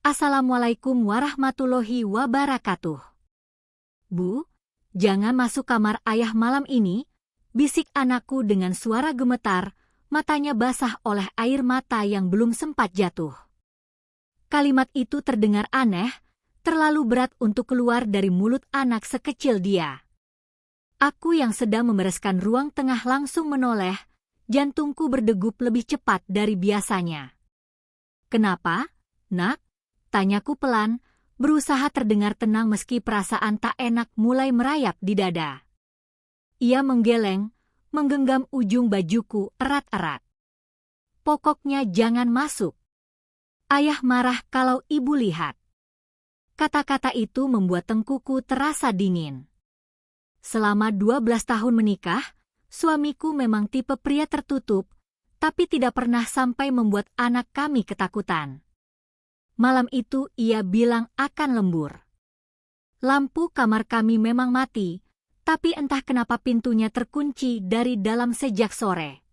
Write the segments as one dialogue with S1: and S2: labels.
S1: Assalamualaikum warahmatullahi wabarakatuh. Bu, jangan masuk kamar ayah malam ini, bisik anakku dengan suara gemetar, matanya basah oleh air mata yang belum sempat jatuh. Kalimat itu terdengar aneh, terlalu berat untuk keluar dari mulut anak sekecil dia. Aku yang sedang membereskan ruang tengah langsung menoleh, jantungku berdegup lebih cepat dari biasanya. Kenapa, nak? Tanyaku pelan, berusaha terdengar tenang meski perasaan tak enak mulai merayap di dada. Ia menggeleng, menggenggam ujung bajuku erat-erat. Pokoknya jangan masuk. Ayah marah kalau ibu lihat. Kata-kata itu membuat tengkuku terasa dingin. Selama 12 tahun menikah, suamiku memang tipe pria tertutup, tapi tidak pernah sampai membuat anak kami ketakutan. Malam itu ia bilang akan lembur. Lampu kamar kami memang mati, tapi entah kenapa pintunya terkunci dari dalam sejak sore.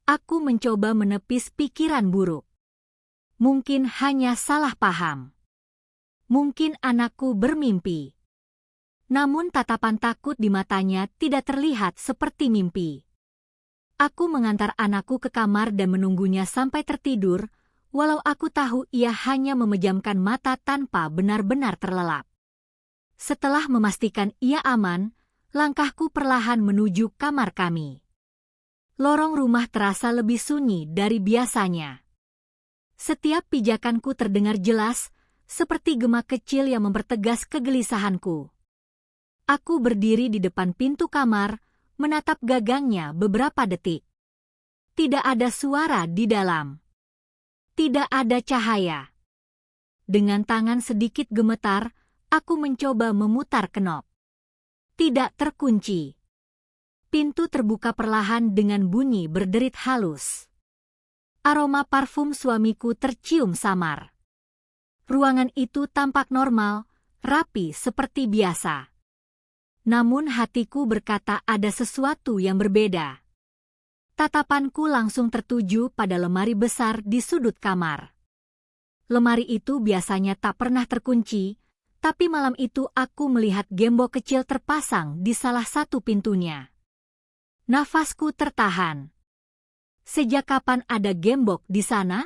S1: Aku mencoba menepis pikiran buruk. Mungkin hanya salah paham. Mungkin anakku bermimpi. Namun tatapan takut di matanya tidak terlihat seperti mimpi. Aku mengantar anakku ke kamar dan menunggunya sampai tertidur, walau aku tahu ia hanya memejamkan mata tanpa benar-benar terlelap. Setelah memastikan ia aman, langkahku perlahan menuju kamar kami. Lorong rumah terasa lebih sunyi dari biasanya. Setiap pijakanku terdengar jelas, seperti gema kecil yang mempertegas kegelisahanku. Aku berdiri di depan pintu kamar, menatap gagangnya beberapa detik. Tidak ada suara di dalam. Tidak ada cahaya. Dengan tangan sedikit gemetar, aku mencoba memutar kenop. Tidak terkunci. Pintu terbuka perlahan dengan bunyi berderit halus. Aroma parfum suamiku tercium samar. Ruangan itu tampak normal, rapi seperti biasa. Namun hatiku berkata ada sesuatu yang berbeda. Tatapanku langsung tertuju pada lemari besar di sudut kamar. Lemari itu biasanya tak pernah terkunci, tapi malam itu aku melihat gembok kecil terpasang di salah satu pintunya. Nafasku tertahan. Sejak kapan ada gembok di sana?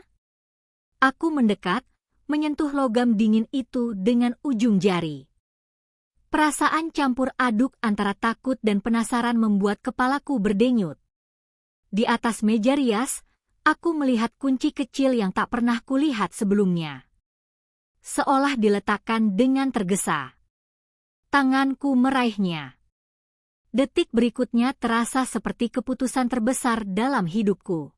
S1: Aku mendekat, menyentuh logam dingin itu dengan ujung jari. Perasaan campur aduk antara takut dan penasaran membuat kepalaku berdenyut. Di atas meja rias, aku melihat kunci kecil yang tak pernah kulihat sebelumnya. Seolah diletakkan dengan tergesa. Tanganku meraihnya. Detik berikutnya terasa seperti keputusan terbesar dalam hidupku.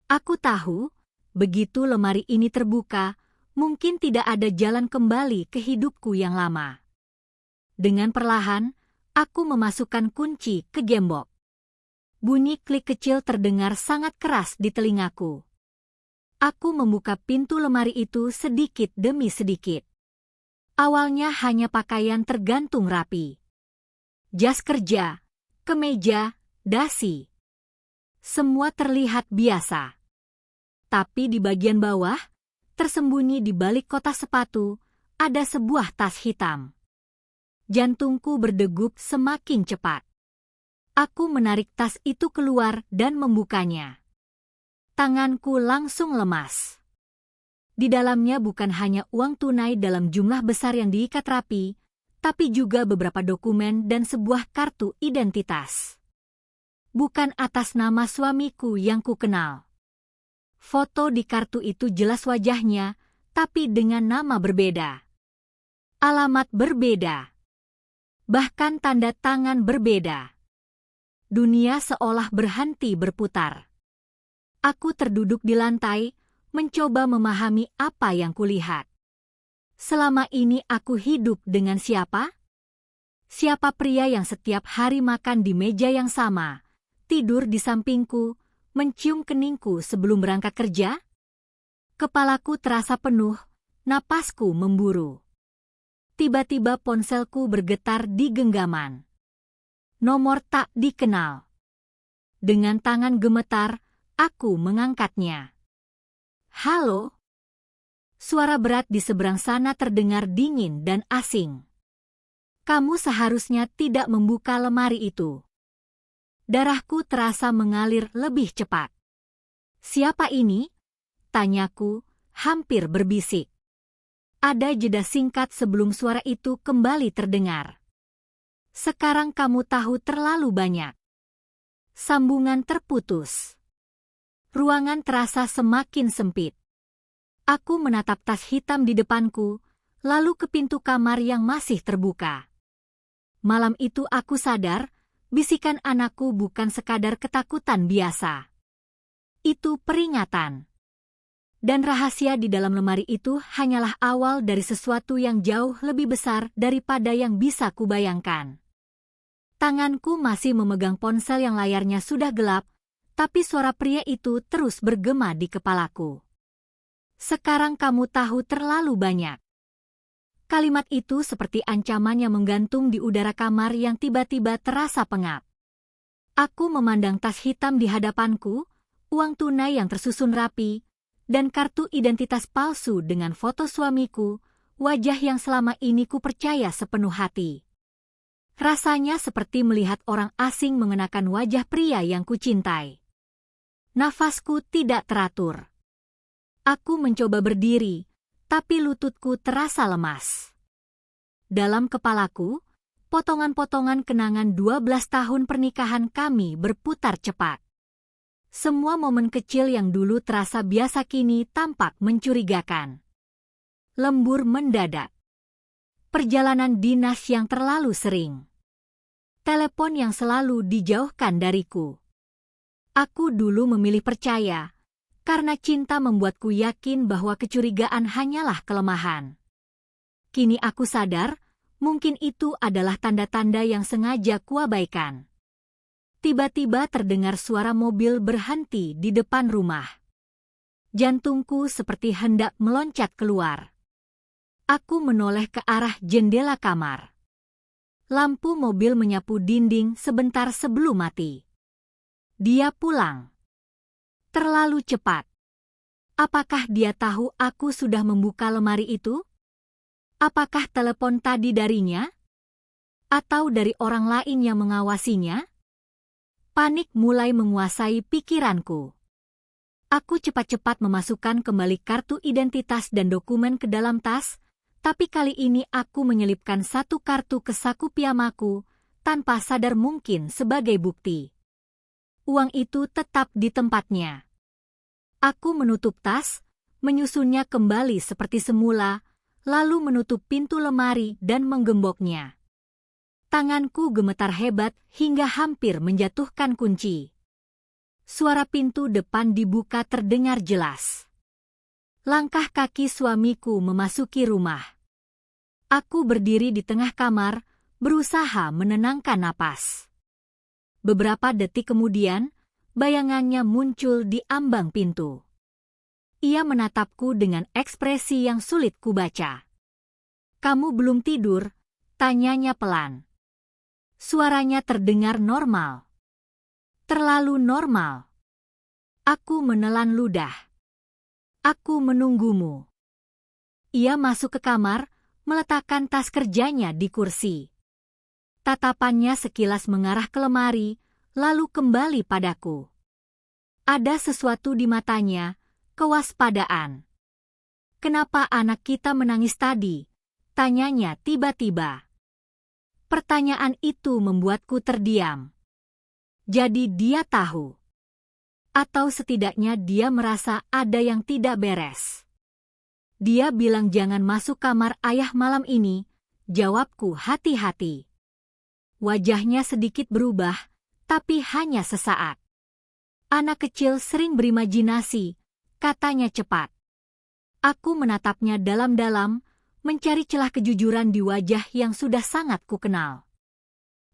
S1: Aku tahu, begitu lemari ini terbuka, mungkin tidak ada jalan kembali ke hidupku yang lama. Dengan perlahan, aku memasukkan kunci ke gembok. Bunyi klik kecil terdengar sangat keras di telingaku. Aku membuka pintu lemari itu sedikit demi sedikit. Awalnya hanya pakaian tergantung rapi. Jas kerja, kemeja, dasi. Semua terlihat biasa. Tapi di bagian bawah, tersembunyi di balik kotak sepatu, ada sebuah tas hitam. Jantungku berdegup semakin cepat. Aku menarik tas itu keluar dan membukanya. Tanganku langsung lemas. Di dalamnya bukan hanya uang tunai dalam jumlah besar yang diikat rapi, tapi juga beberapa dokumen dan sebuah kartu identitas. Bukan atas nama suamiku yang kukenal. Foto di kartu itu jelas wajahnya, tapi dengan nama berbeda. Alamat berbeda. Bahkan tanda tangan berbeda. Dunia seolah berhenti berputar. Aku terduduk di lantai, mencoba memahami apa yang kulihat. Selama ini aku hidup dengan siapa? Siapa pria yang setiap hari makan di meja yang sama, tidur di sampingku, mencium keningku sebelum berangkat kerja? Kepalaku terasa penuh, napasku memburu. Tiba-tiba ponselku bergetar di genggaman. Nomor tak dikenal. Dengan tangan gemetar, aku mengangkatnya. Halo? Suara berat di seberang sana terdengar dingin dan asing. Kamu seharusnya tidak membuka lemari itu. Darahku terasa mengalir lebih cepat. Siapa ini? Tanyaku, hampir berbisik. Ada jeda singkat sebelum suara itu kembali terdengar. Sekarang kamu tahu terlalu banyak. Sambungan terputus. Ruangan terasa semakin sempit. Aku menatap tas hitam di depanku, lalu ke pintu kamar yang masih terbuka. Malam itu aku sadar, bisikan anakku bukan sekadar ketakutan biasa. Itu peringatan. Dan rahasia di dalam lemari itu hanyalah awal dari sesuatu yang jauh lebih besar daripada yang bisa kubayangkan. Tanganku masih memegang ponsel yang layarnya sudah gelap, tapi suara pria itu terus bergema di kepalaku. Sekarang kamu tahu terlalu banyak. Kalimat itu seperti ancaman yang menggantung di udara kamar yang tiba-tiba terasa pengap. Aku memandang tas hitam di hadapanku, uang tunai yang tersusun rapi, dan kartu identitas palsu dengan foto suamiku, wajah yang selama ini kupercaya sepenuh hati. Rasanya seperti melihat orang asing mengenakan wajah pria yang kucintai. Nafasku tidak teratur. Aku mencoba berdiri, tapi lututku terasa lemas. Dalam kepalaku, potongan-potongan kenangan 12 tahun pernikahan kami berputar cepat. Semua momen kecil yang dulu terasa biasa kini tampak mencurigakan. Lembur mendadak. Perjalanan dinas yang terlalu sering. Telepon yang selalu dijauhkan dariku. Aku dulu memilih percaya, karena cinta membuatku yakin bahwa kecurigaan hanyalah kelemahan. Kini aku sadar, mungkin itu adalah tanda-tanda yang sengaja kuabaikan. Tiba-tiba terdengar suara mobil berhenti di depan rumah. Jantungku seperti hendak meloncat keluar. Aku menoleh ke arah jendela kamar. Lampu mobil menyapu dinding sebentar sebelum mati. Dia pulang. Terlalu cepat. Apakah dia tahu aku sudah membuka lemari itu? Apakah telepon tadi darinya? Atau dari orang lain yang mengawasinya? Panik mulai menguasai pikiranku. Aku cepat-cepat memasukkan kembali kartu identitas dan dokumen ke dalam tas, tapi kali ini aku menyelipkan satu kartu ke saku piyamaku, tanpa sadar mungkin sebagai bukti. Uang itu tetap di tempatnya. Aku menutup tas, menyusunnya kembali seperti semula, lalu menutup pintu lemari dan menggemboknya. Tanganku gemetar hebat hingga hampir menjatuhkan kunci. Suara pintu depan dibuka terdengar jelas. Langkah kaki suamiku memasuki rumah. Aku berdiri di tengah kamar, berusaha menenangkan napas. Beberapa detik kemudian, bayangannya muncul di ambang pintu. Ia menatapku dengan ekspresi yang sulit kubaca. "Kamu belum tidur?" tanyanya pelan. Suaranya terdengar normal. Terlalu normal. Aku menelan ludah. "Aku menunggumu." Ia masuk ke kamar, meletakkan tas kerjanya di kursi. Tatapannya sekilas mengarah ke lemari, lalu kembali padaku. Ada sesuatu di matanya, kewaspadaan. "Kenapa anak kita menangis tadi?" tanyanya tiba-tiba. Pertanyaan itu membuatku terdiam. Jadi dia tahu. Atau setidaknya dia merasa ada yang tidak beres. Dia bilang jangan masuk kamar ayah malam ini, jawabku hati-hati. Wajahnya sedikit berubah, tapi hanya sesaat. "Anak kecil sering berimajinasi," katanya cepat. Aku menatapnya dalam-dalam, mencari celah kejujuran di wajah yang sudah sangat kukenal.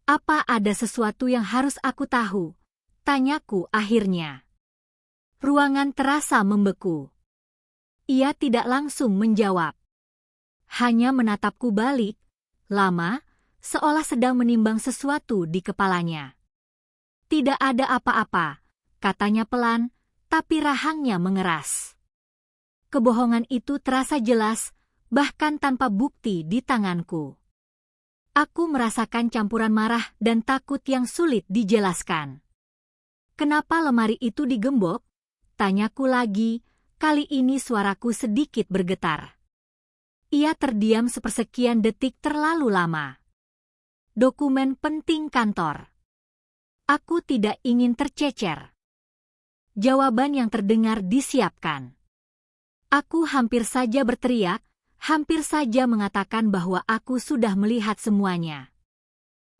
S1: "Apa ada sesuatu yang harus aku tahu?" tanyaku akhirnya. Ruangan terasa membeku. Ia tidak langsung menjawab. Hanya menatapku balik, lama, seolah sedang menimbang sesuatu di kepalanya. "Tidak ada apa-apa," katanya pelan, tapi rahangnya mengeras. Kebohongan itu terasa jelas, bahkan tanpa bukti di tanganku. Aku merasakan campuran marah dan takut yang sulit dijelaskan. "Kenapa lemari itu digembok?" tanyaku lagi, kali ini suaraku sedikit bergetar. Ia terdiam sepersekian detik terlalu lama. "Dokumen penting kantor." Aku tidak ingin tercecer. Jawaban yang terdengar disiapkan. Aku hampir saja berteriak, hampir saja mengatakan bahwa aku sudah melihat semuanya.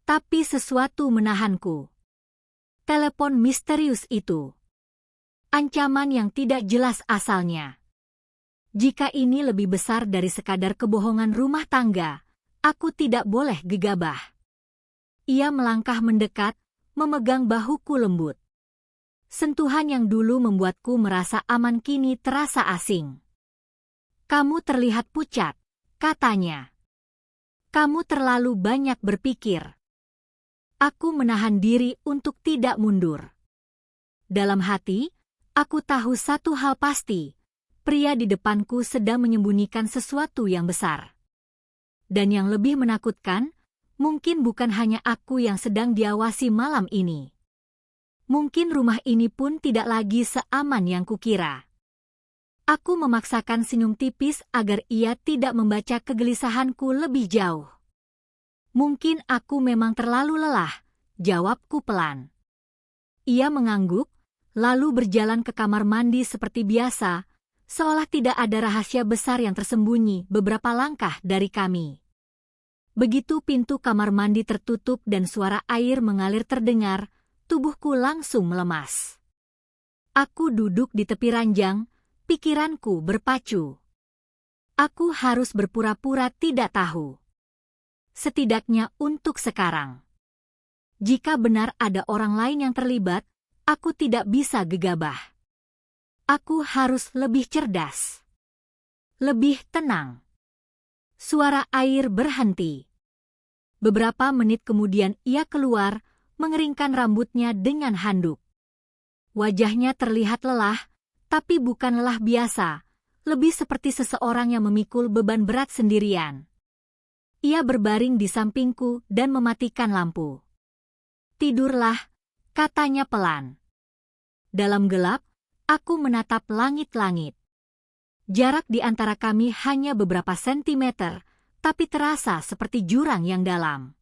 S1: Tapi sesuatu menahanku. Telepon misterius itu. Ancaman yang tidak jelas asalnya. Jika ini lebih besar dari sekadar kebohongan rumah tangga, aku tidak boleh gegabah. Ia melangkah mendekat, memegang bahuku lembut. Sentuhan yang dulu membuatku merasa aman kini terasa asing. "Kamu terlihat pucat," katanya. "Kamu terlalu banyak berpikir." Aku menahan diri untuk tidak mundur. Dalam hati, aku tahu satu hal pasti, pria di depanku sedang menyembunyikan sesuatu yang besar. Dan yang lebih menakutkan, mungkin bukan hanya aku yang sedang diawasi malam ini. Mungkin rumah ini pun tidak lagi seaman yang kukira. Aku memaksakan senyum tipis agar ia tidak membaca kegelisahanku lebih jauh. "Mungkin aku memang terlalu lelah," jawabku pelan. Ia mengangguk, lalu berjalan ke kamar mandi seperti biasa, seolah tidak ada rahasia besar yang tersembunyi beberapa langkah dari kami. Begitu pintu kamar mandi tertutup dan suara air mengalir terdengar, tubuhku langsung melemas. Aku duduk di tepi ranjang, pikiranku berpacu. Aku harus berpura-pura tidak tahu. Setidaknya untuk sekarang. Jika benar ada orang lain yang terlibat, aku tidak bisa gegabah. Aku harus lebih cerdas. Lebih tenang. Suara air berhenti. Beberapa menit kemudian ia keluar, mengeringkan rambutnya dengan handuk. Wajahnya terlihat lelah, tapi bukan lelah biasa, lebih seperti seseorang yang memikul beban berat sendirian. Ia berbaring di sampingku dan mematikan lampu. "Tidurlah," katanya pelan. Dalam gelap, aku menatap langit-langit. Jarak di antara kami hanya beberapa sentimeter, tapi terasa seperti jurang yang dalam.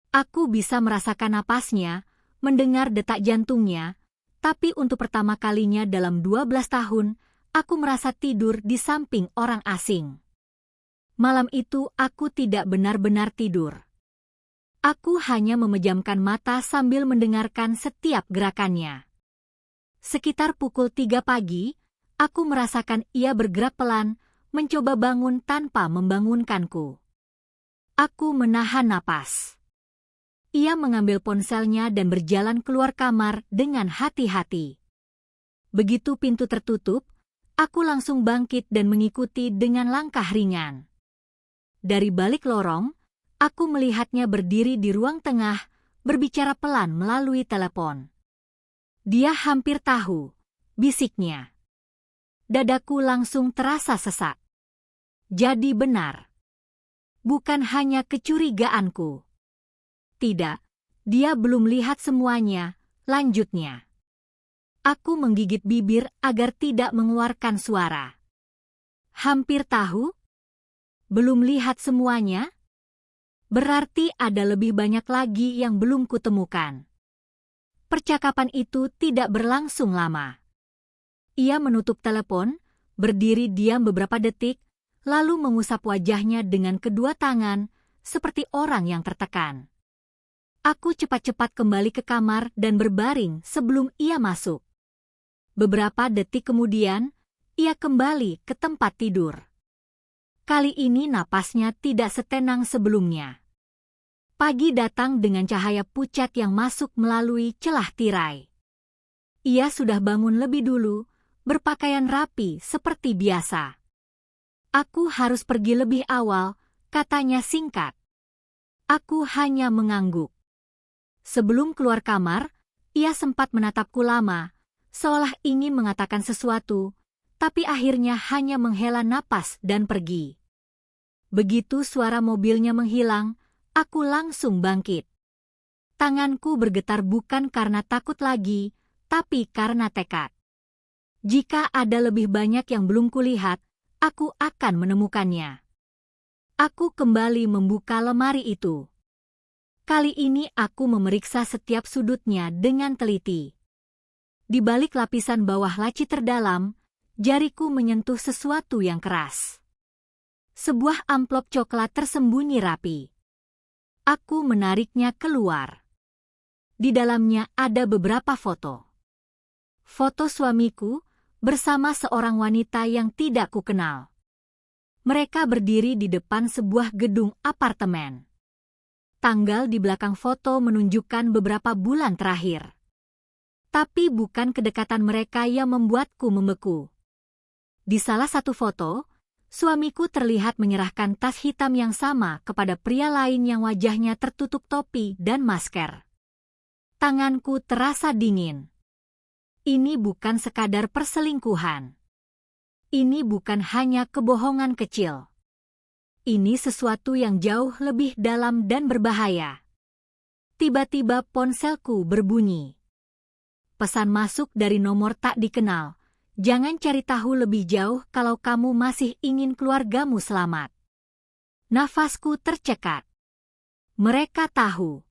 S1: Aku bisa merasakan napasnya, mendengar detak jantungnya, tapi untuk pertama kalinya dalam 12 tahun, aku merasa tidur di samping orang asing. Malam itu aku tidak benar-benar tidur. Aku hanya memejamkan mata sambil mendengarkan setiap gerakannya. Sekitar pukul 3 pagi, aku merasakan ia bergerak pelan, mencoba bangun tanpa membangunkanku. Aku menahan napas. Ia mengambil ponselnya dan berjalan keluar kamar dengan hati-hati. Begitu pintu tertutup, aku langsung bangkit dan mengikuti dengan langkah ringan. Dari balik lorong, aku melihatnya berdiri di ruang tengah, berbicara pelan melalui telepon. "Dia hampir tahu," bisiknya. Dadaku langsung terasa sesak. Jadi benar. Bukan hanya kecurigaanku. Tidak, dia belum lihat semuanya, lanjutnya. Aku menggigit bibir agar tidak mengeluarkan suara. "Hampir tahu? Belum lihat semuanya? Berarti ada lebih banyak lagi yang belum kutemukan." Percakapan itu tidak berlangsung lama. Ia menutup telepon, berdiri diam beberapa detik, lalu mengusap wajahnya dengan kedua tangan, seperti orang yang tertekan. Aku cepat-cepat kembali ke kamar dan berbaring sebelum ia masuk. Beberapa detik kemudian, ia kembali ke tempat tidur. Kali ini napasnya tidak setenang sebelumnya. Pagi datang dengan cahaya pucat yang masuk melalui celah tirai. Ia sudah bangun lebih dulu, berpakaian rapi seperti biasa. "Aku harus pergi lebih awal," katanya singkat. Aku hanya mengangguk. Sebelum keluar kamar, ia sempat menatapku lama, seolah ingin mengatakan sesuatu, tapi akhirnya hanya menghela napas dan pergi. Begitu suara mobilnya menghilang, aku langsung bangkit. Tanganku bergetar bukan karena takut lagi, tapi karena tekad. Jika ada lebih banyak yang belum kulihat, aku akan menemukannya. Aku kembali membuka lemari itu. Kali ini aku memeriksa setiap sudutnya dengan teliti. Di balik lapisan bawah laci terdalam, jariku menyentuh sesuatu yang keras. Sebuah amplop coklat tersembunyi rapi. Aku menariknya keluar. Di dalamnya ada beberapa foto. Foto suamiku bersama seorang wanita yang tidak kukenal. Mereka berdiri di depan sebuah gedung apartemen. Tanggal di belakang foto menunjukkan beberapa bulan terakhir. Tapi bukan kedekatan mereka yang membuatku membeku. Di salah satu foto, suamiku terlihat menyerahkan tas hitam yang sama kepada pria lain yang wajahnya tertutup topi dan masker. Tanganku terasa dingin. Ini bukan sekadar perselingkuhan. Ini bukan hanya kebohongan kecil. Ini sesuatu yang jauh lebih dalam dan berbahaya. Tiba-tiba ponselku berbunyi. Pesan masuk dari nomor tak dikenal. Jangan cari tahu lebih jauh kalau kamu masih ingin keluargamu selamat. Nafasku tercekat. Mereka tahu.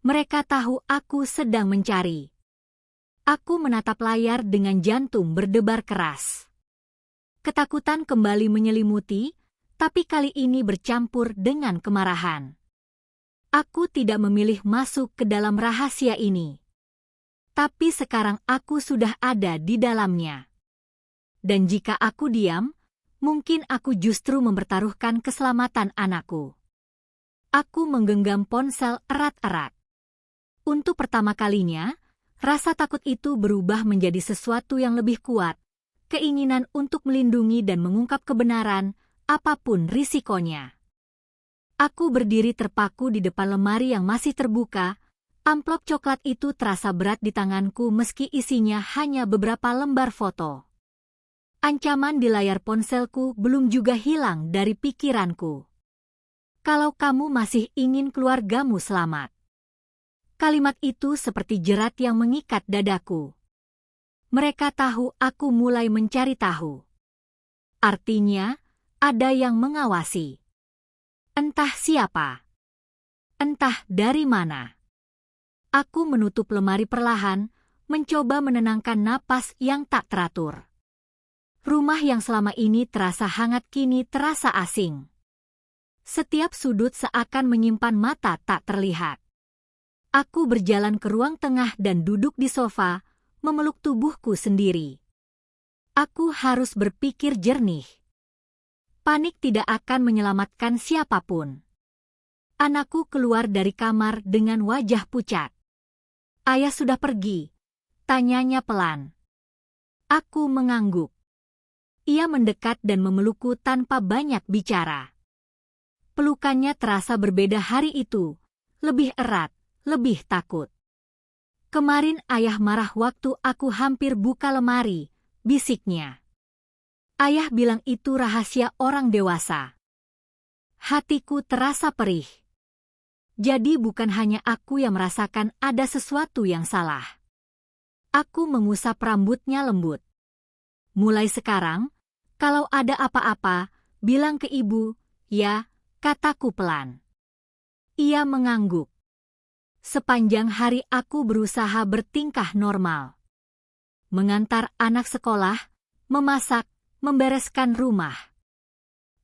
S1: Mereka tahu aku sedang mencari. Aku menatap layar dengan jantung berdebar keras. Ketakutan kembali menyelimuti, tapi kali ini bercampur dengan kemarahan. Aku tidak memilih masuk ke dalam rahasia ini. Tapi sekarang aku sudah ada di dalamnya. Dan jika aku diam, mungkin aku justru mempertaruhkan keselamatan anakku. Aku menggenggam ponsel erat-erat. Untuk pertama kalinya, rasa takut itu berubah menjadi sesuatu yang lebih kuat, keinginan untuk melindungi dan mengungkap kebenaran, apapun risikonya. Aku berdiri terpaku di depan lemari yang masih terbuka, amplop coklat itu terasa berat di tanganku meski isinya hanya beberapa lembar foto. Ancaman di layar ponselku belum juga hilang dari pikiranku. Kalau kamu masih ingin keluargamu selamat. Kalimat itu seperti jerat yang mengikat dadaku. Mereka tahu aku mulai mencari tahu. Artinya, ada yang mengawasi. Entah siapa. Entah dari mana. Aku menutup lemari perlahan, mencoba menenangkan napas yang tak teratur. Rumah yang selama ini terasa hangat kini terasa asing. Setiap sudut seakan menyimpan mata tak terlihat. Aku berjalan ke ruang tengah dan duduk di sofa, memeluk tubuhku sendiri. Aku harus berpikir jernih. Panik tidak akan menyelamatkan siapapun. Anakku keluar dari kamar dengan wajah pucat. Ayah sudah pergi, tanyanya pelan. Aku mengangguk. Ia mendekat dan memelukku tanpa banyak bicara. Pelukannya terasa berbeda hari itu, lebih erat. Lebih takut. Kemarin ayah marah waktu aku hampir buka lemari, bisiknya. Ayah bilang itu rahasia orang dewasa. Hatiku terasa perih. Jadi bukan hanya aku yang merasakan ada sesuatu yang salah. Aku mengusap rambutnya lembut. Mulai sekarang, kalau ada apa-apa, bilang ke ibu, ya, kataku pelan. Ia mengangguk. Sepanjang hari aku berusaha bertingkah normal. Mengantar anak sekolah, memasak, membereskan rumah.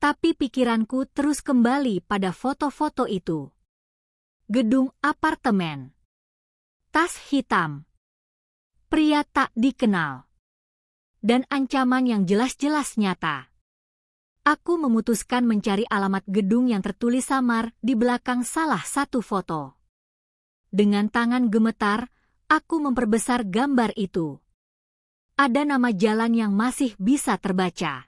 S1: Tapi pikiranku terus kembali pada foto-foto itu. Gedung apartemen. Tas hitam. Pria tak dikenal. Dan ancaman yang jelas-jelas nyata. Aku memutuskan mencari alamat gedung yang tertulis samar di belakang salah satu foto. Dengan tangan gemetar, aku memperbesar gambar itu. Ada nama jalan yang masih bisa terbaca.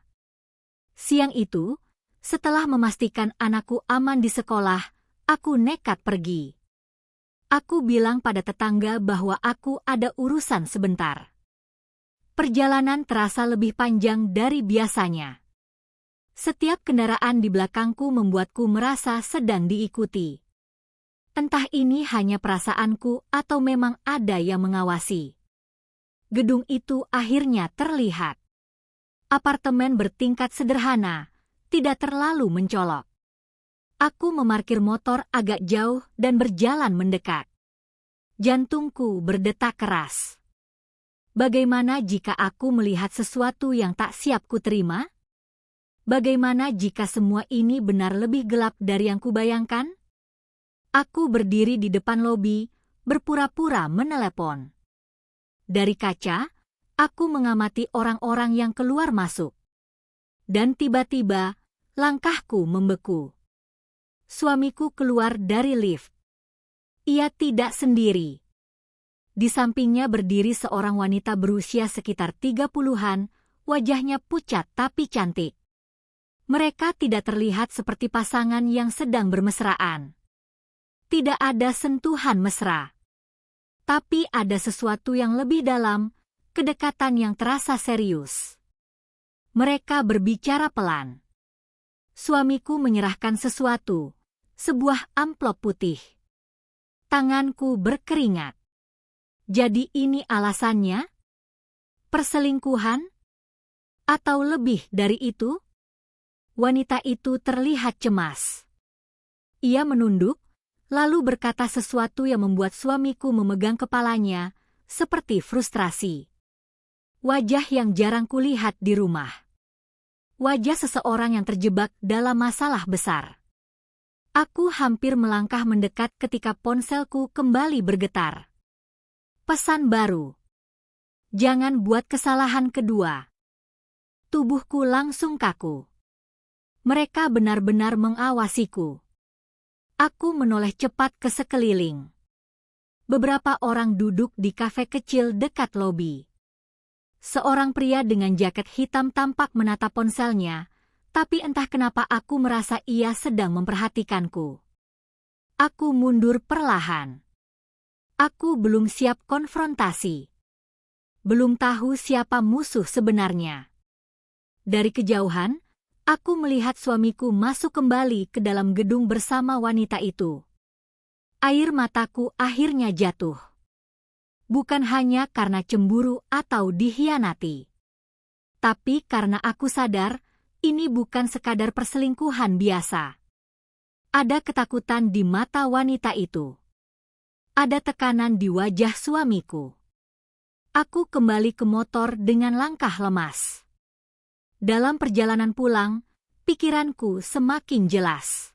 S1: Siang itu, setelah memastikan anakku aman di sekolah, aku nekat pergi. Aku bilang pada tetangga bahwa aku ada urusan sebentar. Perjalanan terasa lebih panjang dari biasanya. Setiap kendaraan di belakangku membuatku merasa sedang diikuti. Entah ini hanya perasaanku atau memang ada yang mengawasi. Gedung itu akhirnya terlihat. Apartemen bertingkat sederhana, tidak terlalu mencolok. Aku memarkir motor agak jauh dan berjalan mendekat. Jantungku berdetak keras. Bagaimana jika aku melihat sesuatu yang tak siap kuterima? Bagaimana jika semua ini benar lebih gelap dari yang kubayangkan? Aku berdiri di depan lobi, berpura-pura menelepon. Dari kaca, aku mengamati orang-orang yang keluar masuk. Dan tiba-tiba, langkahku membeku. Suamiku keluar dari lift. Ia tidak sendiri. Di sampingnya berdiri seorang wanita berusia sekitar 30-an, wajahnya pucat tapi cantik. Mereka tidak terlihat seperti pasangan yang sedang bermesraan. Tidak ada sentuhan mesra. Tapi ada sesuatu yang lebih dalam, kedekatan yang terasa serius. Mereka berbicara pelan. Suamiku menyerahkan sesuatu, sebuah amplop putih. Tanganku berkeringat. Jadi ini alasannya? Perselingkuhan? Atau lebih dari itu? Wanita itu terlihat cemas. Ia menunduk, lalu berkata sesuatu yang membuat suamiku memegang kepalanya, seperti frustrasi. Wajah yang jarang kulihat di rumah. Wajah seseorang yang terjebak dalam masalah besar. Aku hampir melangkah mendekat ketika ponselku kembali bergetar. Pesan baru. Jangan buat kesalahan kedua. Tubuhku langsung kaku. Mereka benar-benar mengawasiku. Aku menoleh cepat ke sekeliling. Beberapa orang duduk di kafe kecil dekat lobi. Seorang pria dengan jaket hitam tampak menatap ponselnya, tapi entah kenapa aku merasa ia sedang memperhatikanku. Aku mundur perlahan. Aku belum siap konfrontasi. Belum tahu siapa musuh sebenarnya. Dari kejauhan, aku melihat suamiku masuk kembali ke dalam gedung bersama wanita itu. Air mataku akhirnya jatuh. Bukan hanya karena cemburu atau dikhianati. Tapi karena aku sadar, ini bukan sekadar perselingkuhan biasa. Ada ketakutan di mata wanita itu. Ada tekanan di wajah suamiku. Aku kembali ke motor dengan langkah lemas. Dalam perjalanan pulang, pikiranku semakin jelas.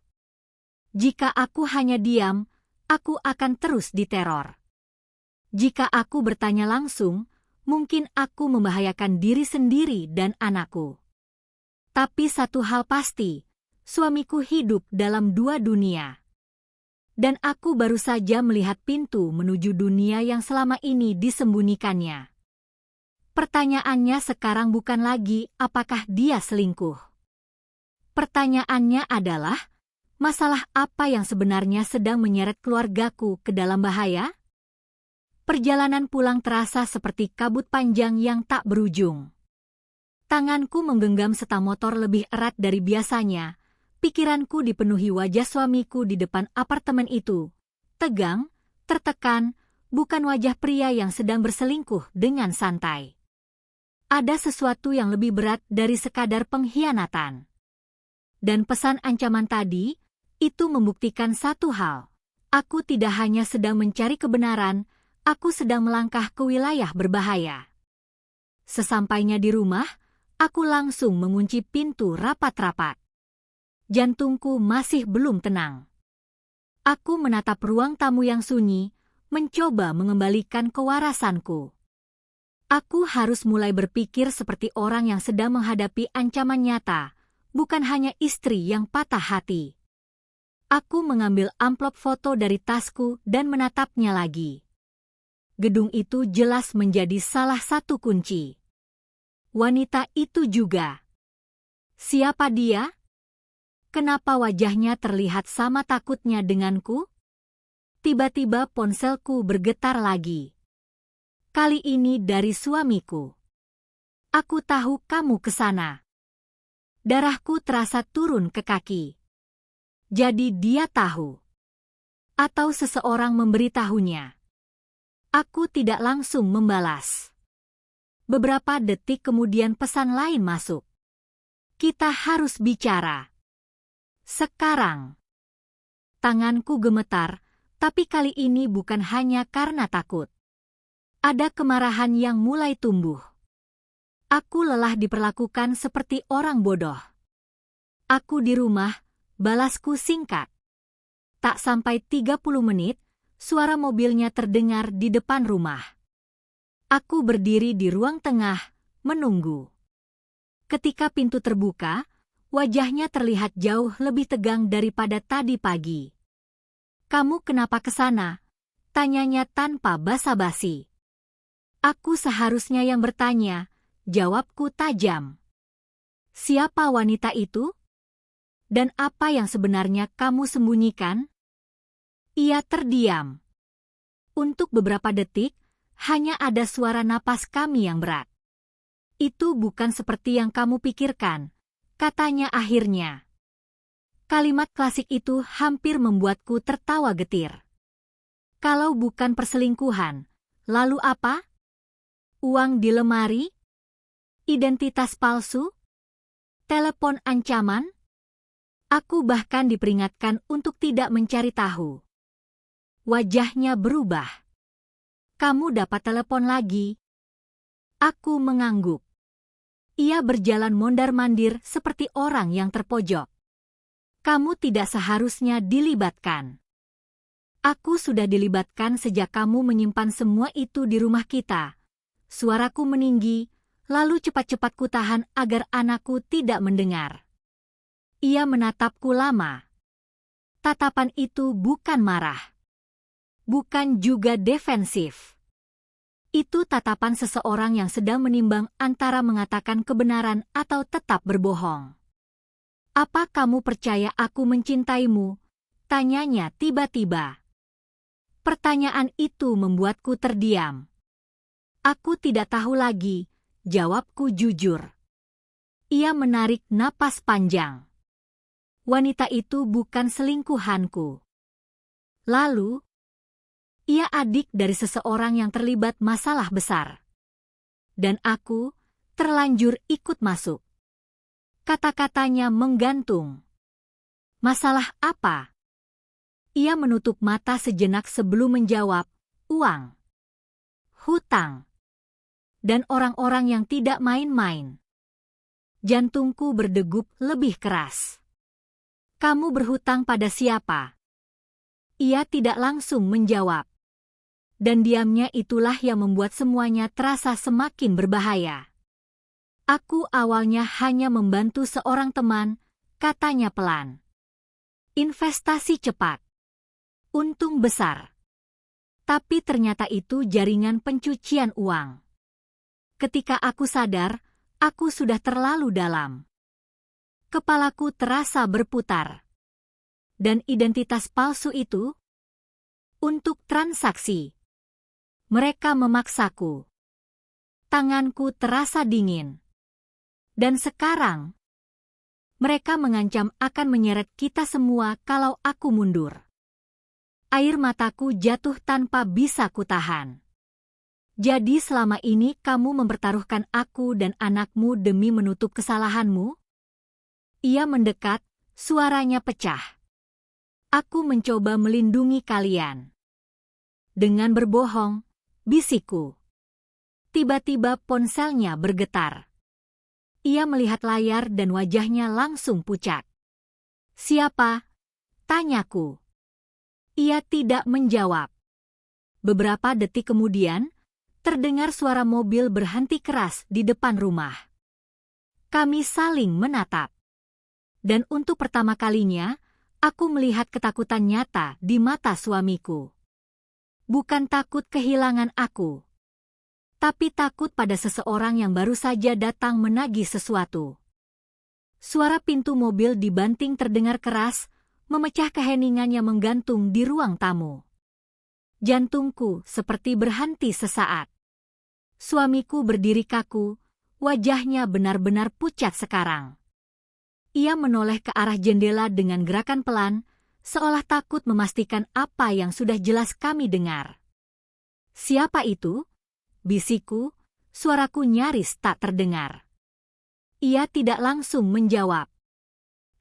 S1: Jika aku hanya diam, aku akan terus diteror. Jika aku bertanya langsung, mungkin aku membahayakan diri sendiri dan anakku. Tapi satu hal pasti, suamiku hidup dalam dua dunia. Dan aku baru saja melihat pintu menuju dunia yang selama ini disembunyikannya. Pertanyaannya sekarang bukan lagi apakah dia selingkuh. Pertanyaannya adalah, masalah apa yang sebenarnya sedang menyeret keluargaku ke dalam bahaya? Perjalanan pulang terasa seperti kabut panjang yang tak berujung. Tanganku menggenggam setang motor lebih erat dari biasanya. Pikiranku dipenuhi wajah suamiku di depan apartemen itu. Tegang, tertekan, bukan wajah pria yang sedang berselingkuh dengan santai. Ada sesuatu yang lebih berat dari sekadar pengkhianatan. Dan pesan ancaman tadi, itu membuktikan satu hal. Aku tidak hanya sedang mencari kebenaran, aku sedang melangkah ke wilayah berbahaya. Sesampainya di rumah, aku langsung mengunci pintu rapat-rapat. Jantungku masih belum tenang. Aku menatap ruang tamu yang sunyi, mencoba mengembalikan kewarasanku. Aku harus mulai berpikir seperti orang yang sedang menghadapi ancaman nyata, bukan hanya istri yang patah hati. Aku mengambil amplop foto dari tasku dan menatapnya lagi. Gedung itu jelas menjadi salah satu kunci. Wanita itu juga. Siapa dia? Kenapa wajahnya terlihat sama takutnya denganku? Tiba-tiba ponselku bergetar lagi. Kali ini dari suamiku. Aku tahu kamu ke sana. Darahku terasa turun ke kaki. Jadi dia tahu. Atau seseorang memberitahunya. Aku tidak langsung membalas. Beberapa detik kemudian pesan lain masuk. Kita harus bicara. Sekarang. Tanganku gemetar, tapi kali ini bukan hanya karena takut. Ada kemarahan yang mulai tumbuh. Aku lelah diperlakukan seperti orang bodoh. Aku di rumah, balasku singkat. Tak sampai 30 menit, suara mobilnya terdengar di depan rumah. Aku berdiri di ruang tengah, menunggu. Ketika pintu terbuka, wajahnya terlihat jauh lebih tegang daripada tadi pagi. Kamu kenapa ke sana? Tanyanya tanpa basa-basi. Aku seharusnya yang bertanya, jawabku tajam. Siapa wanita itu? Dan apa yang sebenarnya kamu sembunyikan? Ia terdiam. Untuk beberapa detik, hanya ada suara napas kami yang berat. Itu bukan seperti yang kamu pikirkan, katanya akhirnya. Kalimat klasik itu hampir membuatku tertawa getir. Kalau bukan perselingkuhan, lalu apa? Uang di lemari? Identitas palsu? Telepon ancaman? Aku bahkan diperingatkan untuk tidak mencari tahu. Wajahnya berubah. Kamu dapat telepon lagi? Aku mengangguk. Ia berjalan mondar-mandir seperti orang yang terpojok. Kamu tidak seharusnya dilibatkan. Aku sudah dilibatkan sejak kamu menyimpan semua itu di rumah kita. Suaraku meninggi, lalu cepat-cepat kutahan agar anakku tidak mendengar. Ia menatapku lama. Tatapan itu bukan marah. Bukan juga defensif. Itu tatapan seseorang yang sedang menimbang antara mengatakan kebenaran atau tetap berbohong. Apa kamu percaya aku mencintaimu? Tanyanya tiba-tiba. Pertanyaan itu membuatku terdiam. Aku tidak tahu lagi, jawabku jujur. Ia menarik napas panjang. Wanita itu bukan selingkuhanku. Lalu, ia adik dari seseorang yang terlibat masalah besar. Dan aku terlanjur ikut masuk. Kata-katanya menggantung. Masalah apa? Ia menutup mata sejenak sebelum menjawab, uang. Hutang. Dan orang-orang yang tidak main-main. Jantungku berdegup lebih keras. Kamu berhutang pada siapa? Ia tidak langsung menjawab. Dan diamnya itulah yang membuat semuanya terasa semakin berbahaya. Aku awalnya hanya membantu seorang teman, katanya pelan. Investasi cepat. Untung besar. Tapi ternyata itu jaringan pencucian uang. Ketika aku sadar, aku sudah terlalu dalam. Kepalaku terasa berputar. Dan identitas palsu itu? Untuk transaksi. Mereka memaksaku. Tanganku terasa dingin. Dan sekarang, mereka mengancam akan menyeret kita semua kalau aku mundur. Air mataku jatuh tanpa bisa kutahan. Jadi selama ini kamu mempertaruhkan aku dan anakmu demi menutup kesalahanmu? Ia mendekat, suaranya pecah. Aku mencoba melindungi kalian. Dengan berbohong, bisikku. Tiba-tiba ponselnya bergetar. Ia melihat layar dan wajahnya langsung pucat. Siapa? Tanyaku. Ia tidak menjawab. Beberapa detik kemudian, terdengar suara mobil berhenti keras di depan rumah. Kami saling menatap. Dan untuk pertama kalinya, aku melihat ketakutan nyata di mata suamiku. Bukan takut kehilangan aku, tapi takut pada seseorang yang baru saja datang menagih sesuatu. Suara pintu mobil dibanting terdengar keras, memecah keheningan yang menggantung di ruang tamu. Jantungku seperti berhenti sesaat. Suamiku berdiri kaku, Wajahnya benar-benar pucat sekarang. Ia menoleh ke arah jendela dengan gerakan pelan, seolah takut memastikan apa yang sudah jelas kami dengar. "Siapa itu?" bisikku, suaraku nyaris tak terdengar. Ia tidak langsung menjawab.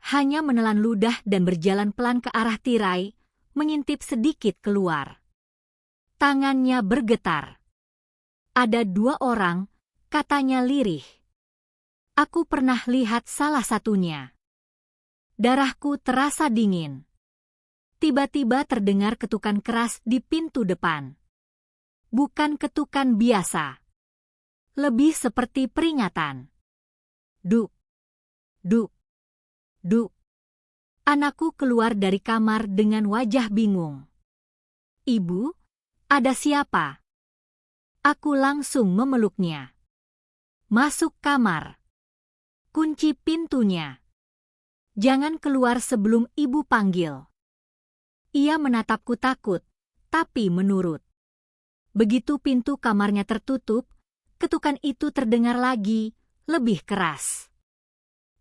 S1: Hanya menelan ludah dan berjalan pelan ke arah tirai, mengintip sedikit keluar. Tangannya bergetar. "Ada 2 orang," katanya lirih. "Aku pernah lihat salah satunya." Darahku terasa dingin. Tiba-tiba terdengar ketukan keras di pintu depan. Bukan ketukan biasa. Lebih seperti peringatan. Duk, duk, duk. Anakku keluar dari kamar dengan wajah bingung. "Ibu, ada siapa?" Aku langsung memeluknya. "Masuk kamar. Kunci pintunya. Jangan keluar sebelum ibu panggil." Ia menatapku takut, tapi menurut. Begitu pintu kamarnya tertutup, ketukan itu terdengar lagi, lebih keras.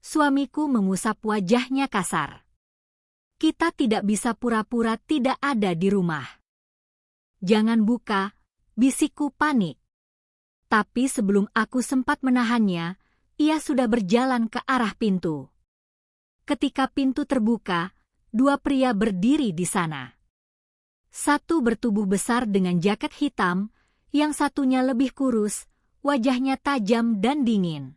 S1: Suamiku mengusap wajahnya kasar. "Kita tidak bisa pura-pura tidak ada di rumah." "Jangan buka," bisikku panik. Tapi sebelum aku sempat menahannya, ia sudah berjalan ke arah pintu. Ketika pintu terbuka, 2 pria berdiri di sana. Satu bertubuh besar dengan jaket hitam, yang satunya lebih kurus, wajahnya tajam dan dingin.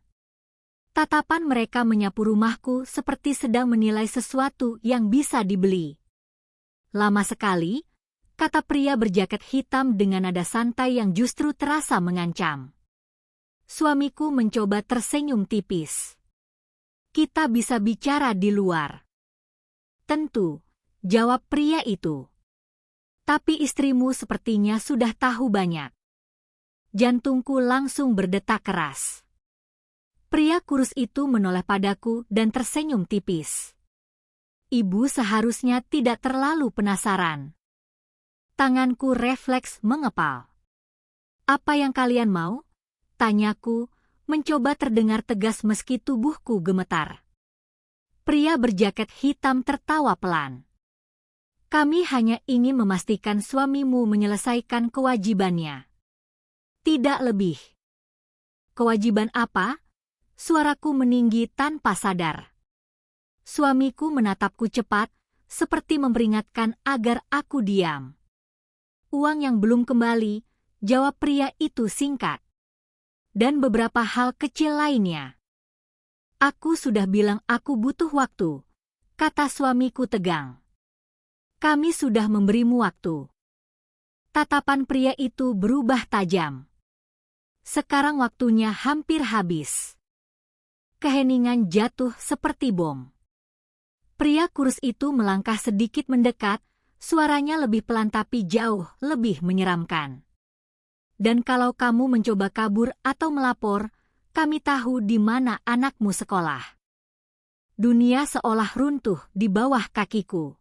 S1: Tatapan mereka menyapu rumahku seperti sedang menilai sesuatu yang bisa dibeli. "Lama sekali," kata pria berjaket hitam dengan nada santai yang justru terasa mengancam. Suamiku mencoba tersenyum tipis. "Kita bisa bicara di luar." "Tentu," jawab pria itu. "Tapi istrimu sepertinya sudah tahu banyak." Jantungku langsung berdetak keras. Pria kurus itu menoleh padaku dan tersenyum tipis. "Ibu seharusnya tidak terlalu penasaran." Tanganku refleks mengepal. "Apa yang kalian mau?" tanyaku, mencoba terdengar tegas meski tubuhku gemetar. Pria berjaket hitam tertawa pelan. "Kami hanya ingin memastikan suamimu menyelesaikan kewajibannya. Tidak lebih." "Kewajiban apa?" Suaraku meninggi tanpa sadar. Suamiku menatapku cepat, seperti memperingatkan agar aku diam. "Uang yang belum kembali," jawab pria itu singkat. "Dan beberapa hal kecil lainnya." "Aku sudah bilang aku butuh waktu," kata suamiku tegang. "Kami sudah memberimu waktu." Tatapan pria itu berubah tajam. "Sekarang waktunya hampir habis." Keheningan jatuh seperti bom. Pria kurus itu melangkah sedikit mendekat, suaranya lebih pelan tapi jauh lebih menyeramkan. "Dan kalau kamu mencoba kabur atau melapor, kami tahu di mana anakmu sekolah." Dunia seolah runtuh di bawah kakiku.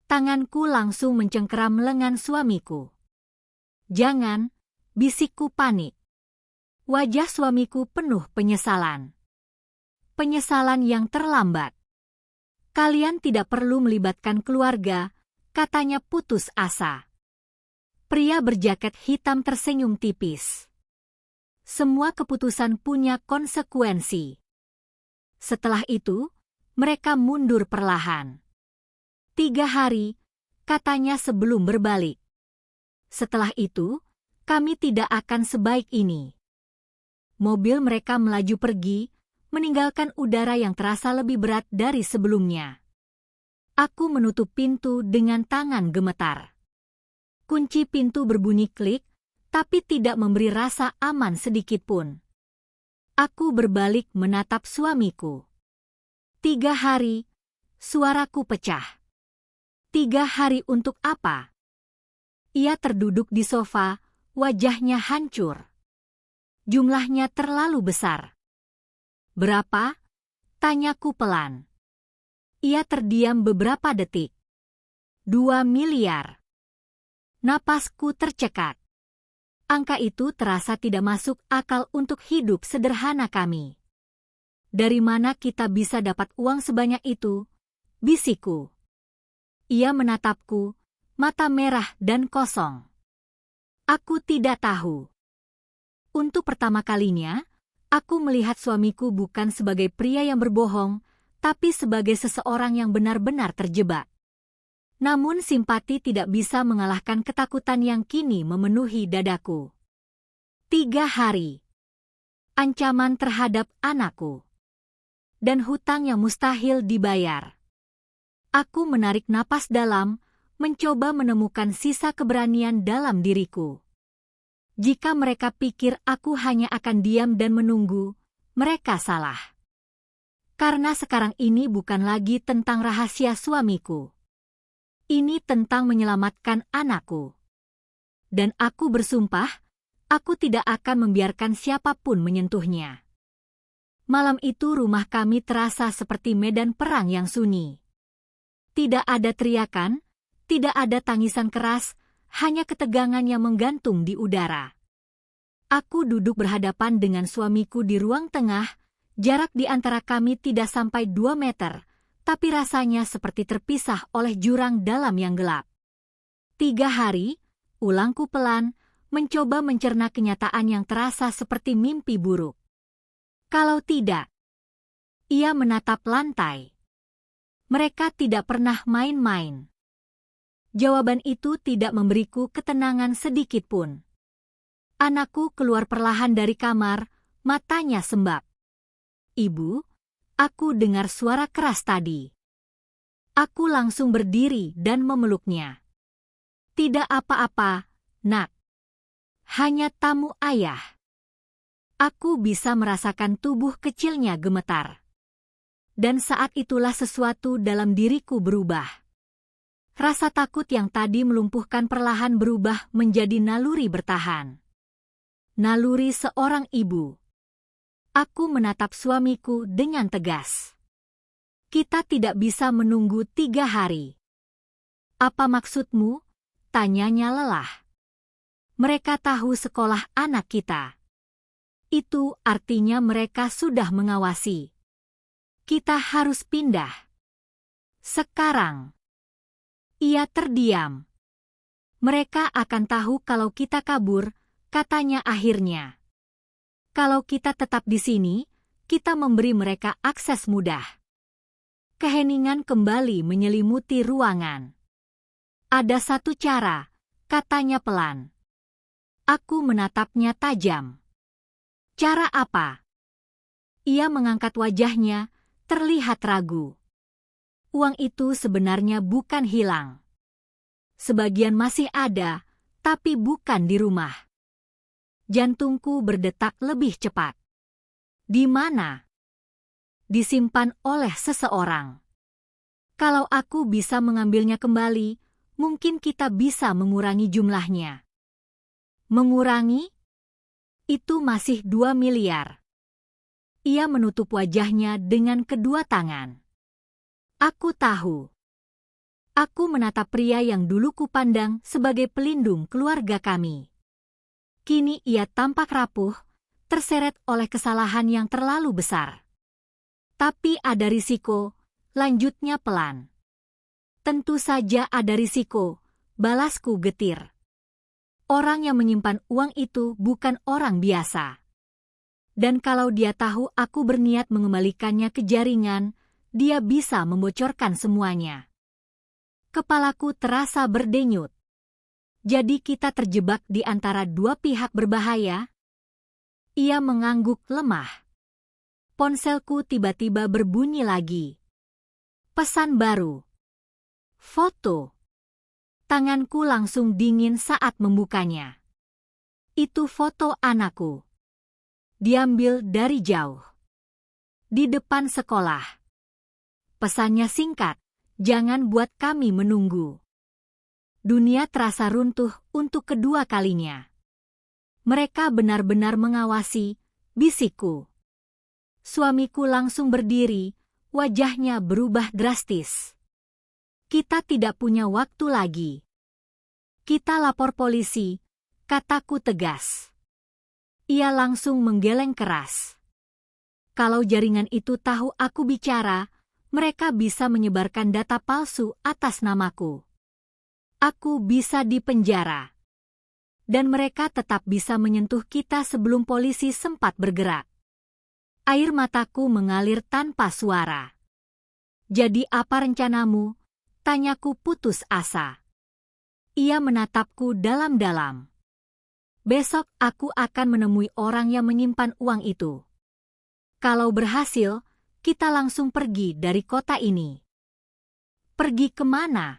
S1: Tanganku langsung mencengkeram lengan suamiku. "Jangan," bisikku panik. Wajah suamiku penuh penyesalan. Penyesalan yang terlambat. "Kalian tidak perlu melibatkan keluarga," katanya putus asa. Pria berjaket hitam tersenyum tipis. "Semua keputusan punya konsekuensi." Setelah itu, mereka mundur perlahan. 3 hari, katanya sebelum berbalik. "Setelah itu, kami tidak akan sebaik ini." Mobil mereka melaju pergi, meninggalkan udara yang terasa lebih berat dari sebelumnya. Aku menutup pintu dengan tangan gemetar. Kunci pintu berbunyi klik, tapi tidak memberi rasa aman sedikitpun. Aku berbalik menatap suamiku. 3 hari, suaraku pecah. 3 hari untuk apa? Ia terduduk di sofa, wajahnya hancur. Jumlahnya terlalu besar. "Berapa?" tanyaku pelan. Ia terdiam beberapa detik. 2 miliar. Napasku tercekat. Angka itu terasa tidak masuk akal untuk hidup sederhana kami. Dari mana kita bisa dapat uang sebanyak itu? Bisikku. Ia menatapku, mata merah dan kosong. Aku tidak tahu. Untuk pertama kalinya, aku melihat suamiku bukan sebagai pria yang berbohong, tapi sebagai seseorang yang benar-benar terjebak. Namun simpati tidak bisa mengalahkan ketakutan yang kini memenuhi dadaku. 3 hari. Ancaman terhadap anakku. Dan hutang yang mustahil dibayar. Aku menarik napas dalam, mencoba menemukan sisa keberanian dalam diriku. Jika mereka pikir aku hanya akan diam dan menunggu, mereka salah. Karena sekarang ini bukan lagi tentang rahasia suamiku. Ini tentang menyelamatkan anakku. Dan aku bersumpah, aku tidak akan membiarkan siapapun menyentuhnya. Malam itu rumah kami terasa seperti medan perang yang sunyi. Tidak ada teriakan, tidak ada tangisan keras, hanya ketegangan yang menggantung di udara. Aku duduk berhadapan dengan suamiku di ruang tengah, jarak di antara kami tidak sampai 2 meter, tapi rasanya seperti terpisah oleh jurang dalam yang gelap. 3 hari, ulangku pelan, mencoba mencerna kenyataan yang terasa seperti mimpi buruk. Kalau tidak, ia menatap lantai. Mereka tidak pernah main-main. Jawaban itu tidak memberiku ketenangan sedikit pun. Anakku keluar perlahan dari kamar, matanya sembab. Ibu, aku dengar suara keras tadi. Aku langsung berdiri dan memeluknya. Tidak apa-apa, Nak. Hanya tamu ayah. Aku bisa merasakan tubuh kecilnya gemetar. Dan saat itulah sesuatu dalam diriku berubah. Rasa takut yang tadi melumpuhkan perlahan berubah menjadi naluri bertahan. Naluri seorang ibu. Aku menatap suamiku dengan tegas. Kita tidak bisa menunggu 3 hari. Apa maksudmu? Tanyanya lelah. Mereka tahu sekolah anak kita. Itu artinya mereka sudah mengawasi. Kita harus pindah. Sekarang. Ia terdiam. Mereka akan tahu kalau kita kabur, katanya akhirnya. Kalau kita tetap di sini, kita memberi mereka akses mudah. Keheningan kembali menyelimuti ruangan. Ada satu cara, katanya pelan. Aku menatapnya tajam. Cara apa? Ia mengangkat wajahnya, terlihat ragu. Uang itu sebenarnya bukan hilang. Sebagian masih ada, tapi bukan di rumah. Jantungku berdetak lebih cepat. Di mana? Disimpan oleh seseorang. Kalau aku bisa mengambilnya kembali, mungkin kita bisa mengurangi jumlahnya. Mengurangi? Itu masih 2 miliar. Ia menutup wajahnya dengan kedua tangan. Aku tahu. Aku menatap pria yang dulu kupandang sebagai pelindung keluarga kami. Kini ia tampak rapuh, terseret oleh kesalahan yang terlalu besar. Tapi ada risiko, lanjutnya pelan. Tentu saja ada risiko, balasku getir. Orang yang menyimpan uang itu bukan orang biasa. Dan kalau dia tahu aku berniat mengembalikannya ke jaringan, dia bisa membocorkan semuanya. Kepalaku terasa berdenyut. Jadi kita terjebak di antara 2 pihak berbahaya? Ia mengangguk lemah. Ponselku tiba-tiba berbunyi lagi. Pesan baru. Foto. Tanganku langsung dingin saat membukanya. Itu foto anakku. Diambil dari jauh. Di depan sekolah. Pesannya singkat, jangan buat kami menunggu. Dunia terasa runtuh untuk kedua kalinya. Mereka benar-benar mengawasi, bisikku. Suamiku langsung berdiri, wajahnya berubah drastis. Kita tidak punya waktu lagi. Kita lapor polisi, kataku tegas. Ia langsung menggeleng keras. Kalau jaringan itu tahu aku bicara, mereka bisa menyebarkan data palsu atas namaku. Aku bisa dipenjara. Dan mereka tetap bisa menyentuh kita sebelum polisi sempat bergerak. Air mataku mengalir tanpa suara. Jadi apa rencanamu? Tanyaku putus asa. Ia menatapku dalam-dalam. Besok aku akan menemui orang yang menyimpan uang itu. Kalau berhasil, kita langsung pergi dari kota ini. Pergi kemana?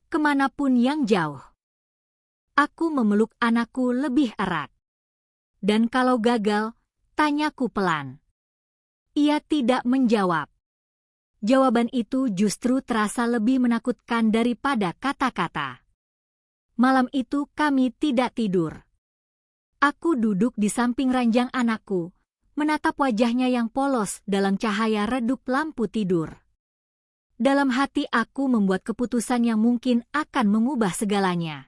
S1: Kemanapun yang jauh. Aku memeluk anakku lebih erat. Dan kalau gagal, tanyaku pelan. Ia tidak menjawab. Jawaban itu justru terasa lebih menakutkan daripada kata-kata. Malam itu kami tidak tidur. Aku duduk di samping ranjang anakku, menatap wajahnya yang polos dalam cahaya redup lampu tidur. Dalam hati aku membuat keputusan yang mungkin akan mengubah segalanya.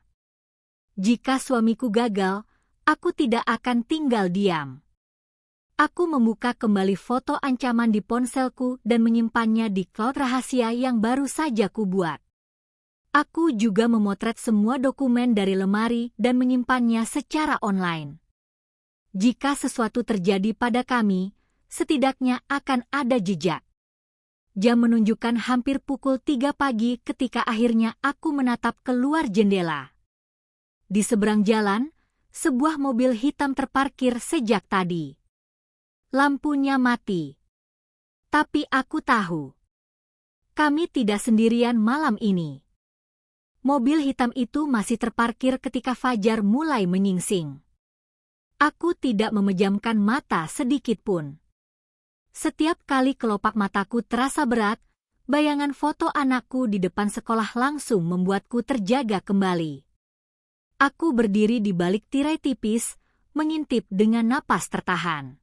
S1: Jika suamiku gagal, aku tidak akan tinggal diam. Aku membuka kembali foto ancaman di ponselku dan menyimpannya di cloud rahasia yang baru saja kubuat. Aku juga memotret semua dokumen dari lemari dan menyimpannya secara online. Jika sesuatu terjadi pada kami, setidaknya akan ada jejak. Jam menunjukkan hampir pukul 3 pagi ketika akhirnya aku menatap keluar jendela. Di seberang jalan, sebuah mobil hitam terparkir sejak tadi. Lampunya mati. Tapi aku tahu, kami tidak sendirian malam ini. Mobil hitam itu masih terparkir ketika fajar mulai menyingsing. Aku tidak memejamkan mata sedikit pun. Setiap kali kelopak mataku terasa berat, bayangan foto anakku di depan sekolah langsung membuatku terjaga kembali. Aku berdiri di balik tirai tipis, mengintip dengan napas tertahan.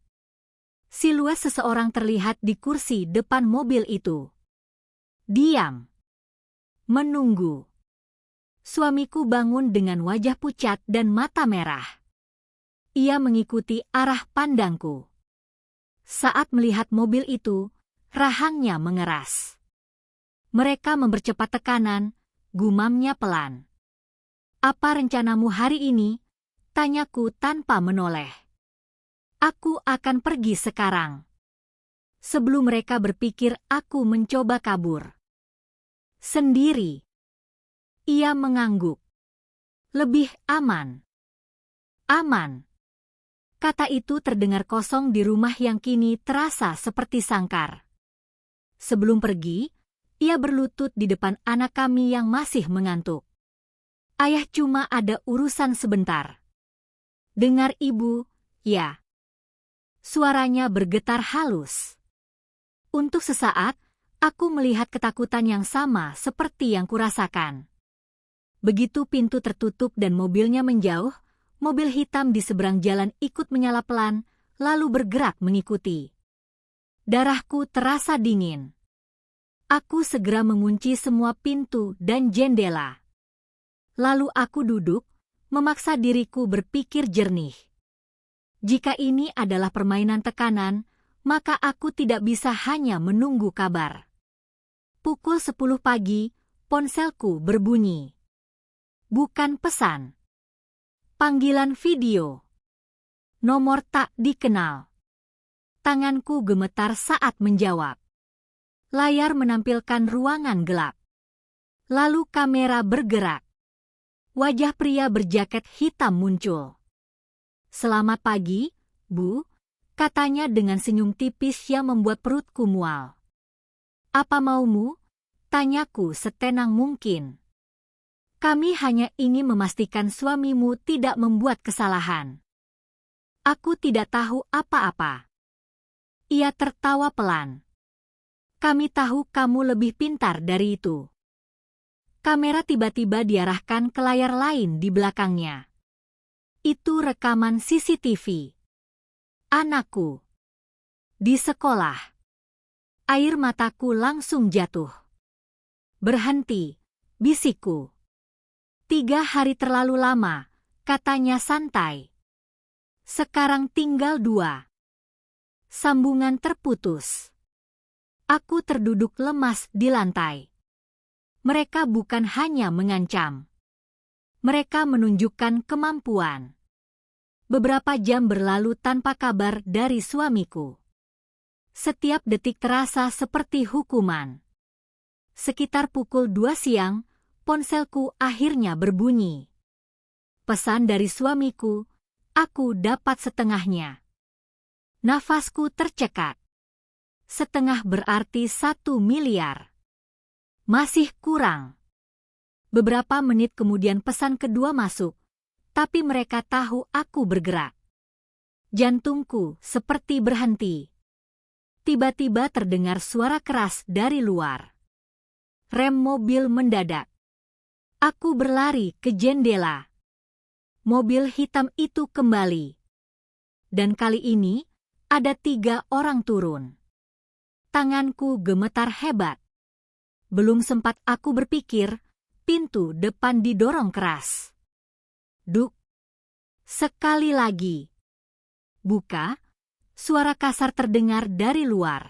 S1: Siluet seseorang terlihat di kursi depan mobil itu. Diam. Menunggu. Suamiku bangun dengan wajah pucat dan mata merah. Ia mengikuti arah pandangku. Saat melihat mobil itu, rahangnya mengeras. Mereka mempercepat tekanan, gumamnya pelan. Apa rencanamu hari ini? Tanyaku tanpa menoleh. Aku akan pergi sekarang. Sebelum mereka berpikir aku mencoba kabur. Sendiri. Ia mengangguk. Lebih aman. Aman. Kata itu terdengar kosong di rumah yang kini terasa seperti sangkar. Sebelum pergi, ia berlutut di depan anak kami yang masih mengantuk. Ayah cuma ada urusan sebentar. Dengar ibu, ya. Suaranya bergetar halus. Untuk sesaat, aku melihat ketakutan yang sama seperti yang kurasakan. Begitu pintu tertutup dan mobilnya menjauh, mobil hitam di seberang jalan ikut menyala pelan, lalu bergerak mengikuti. Darahku terasa dingin. Aku segera mengunci semua pintu dan jendela. Lalu aku duduk, memaksa diriku berpikir jernih. Jika ini adalah permainan tekanan, maka aku tidak bisa hanya menunggu kabar. Pukul 10 pagi, ponselku berbunyi. Bukan pesan. Panggilan video. Nomor tak dikenal. Tanganku gemetar saat menjawab. Layar menampilkan ruangan gelap. Lalu kamera bergerak. Wajah pria berjaket hitam muncul. Selamat pagi, Bu, katanya dengan senyum tipis yang membuat perutku mual. Apa maumu? Tanyaku setenang mungkin. Kami hanya ingin memastikan suamimu tidak membuat kesalahan. Aku tidak tahu apa-apa. Ia tertawa pelan. Kami tahu kamu lebih pintar dari itu. Kamera tiba-tiba diarahkan ke layar lain di belakangnya. Itu rekaman CCTV. Anakku. Di sekolah. Air mataku langsung jatuh. Berhenti, bisikku. 3 hari terlalu lama, katanya santai. Sekarang tinggal 2. Sambungan terputus. Aku terduduk lemas di lantai. Mereka bukan hanya mengancam. Mereka menunjukkan kemampuan. Beberapa jam berlalu tanpa kabar dari suamiku. Setiap detik terasa seperti hukuman. Sekitar pukul 2 siang, ponselku akhirnya berbunyi. Pesan dari suamiku, aku dapat setengahnya. Nafasku tercekat. Setengah berarti 1 miliar. Masih kurang. Beberapa menit kemudian pesan kedua masuk, tapi mereka tahu aku bergerak. Jantungku seperti berhenti. Tiba-tiba terdengar suara keras dari luar. Rem mobil mendadak. Aku berlari ke jendela. Mobil hitam itu kembali. Dan kali ini, ada 3 orang turun. Tanganku gemetar hebat. Belum sempat aku berpikir, pintu depan didorong keras. Duk. Sekali lagi. Buka. Suara kasar terdengar dari luar.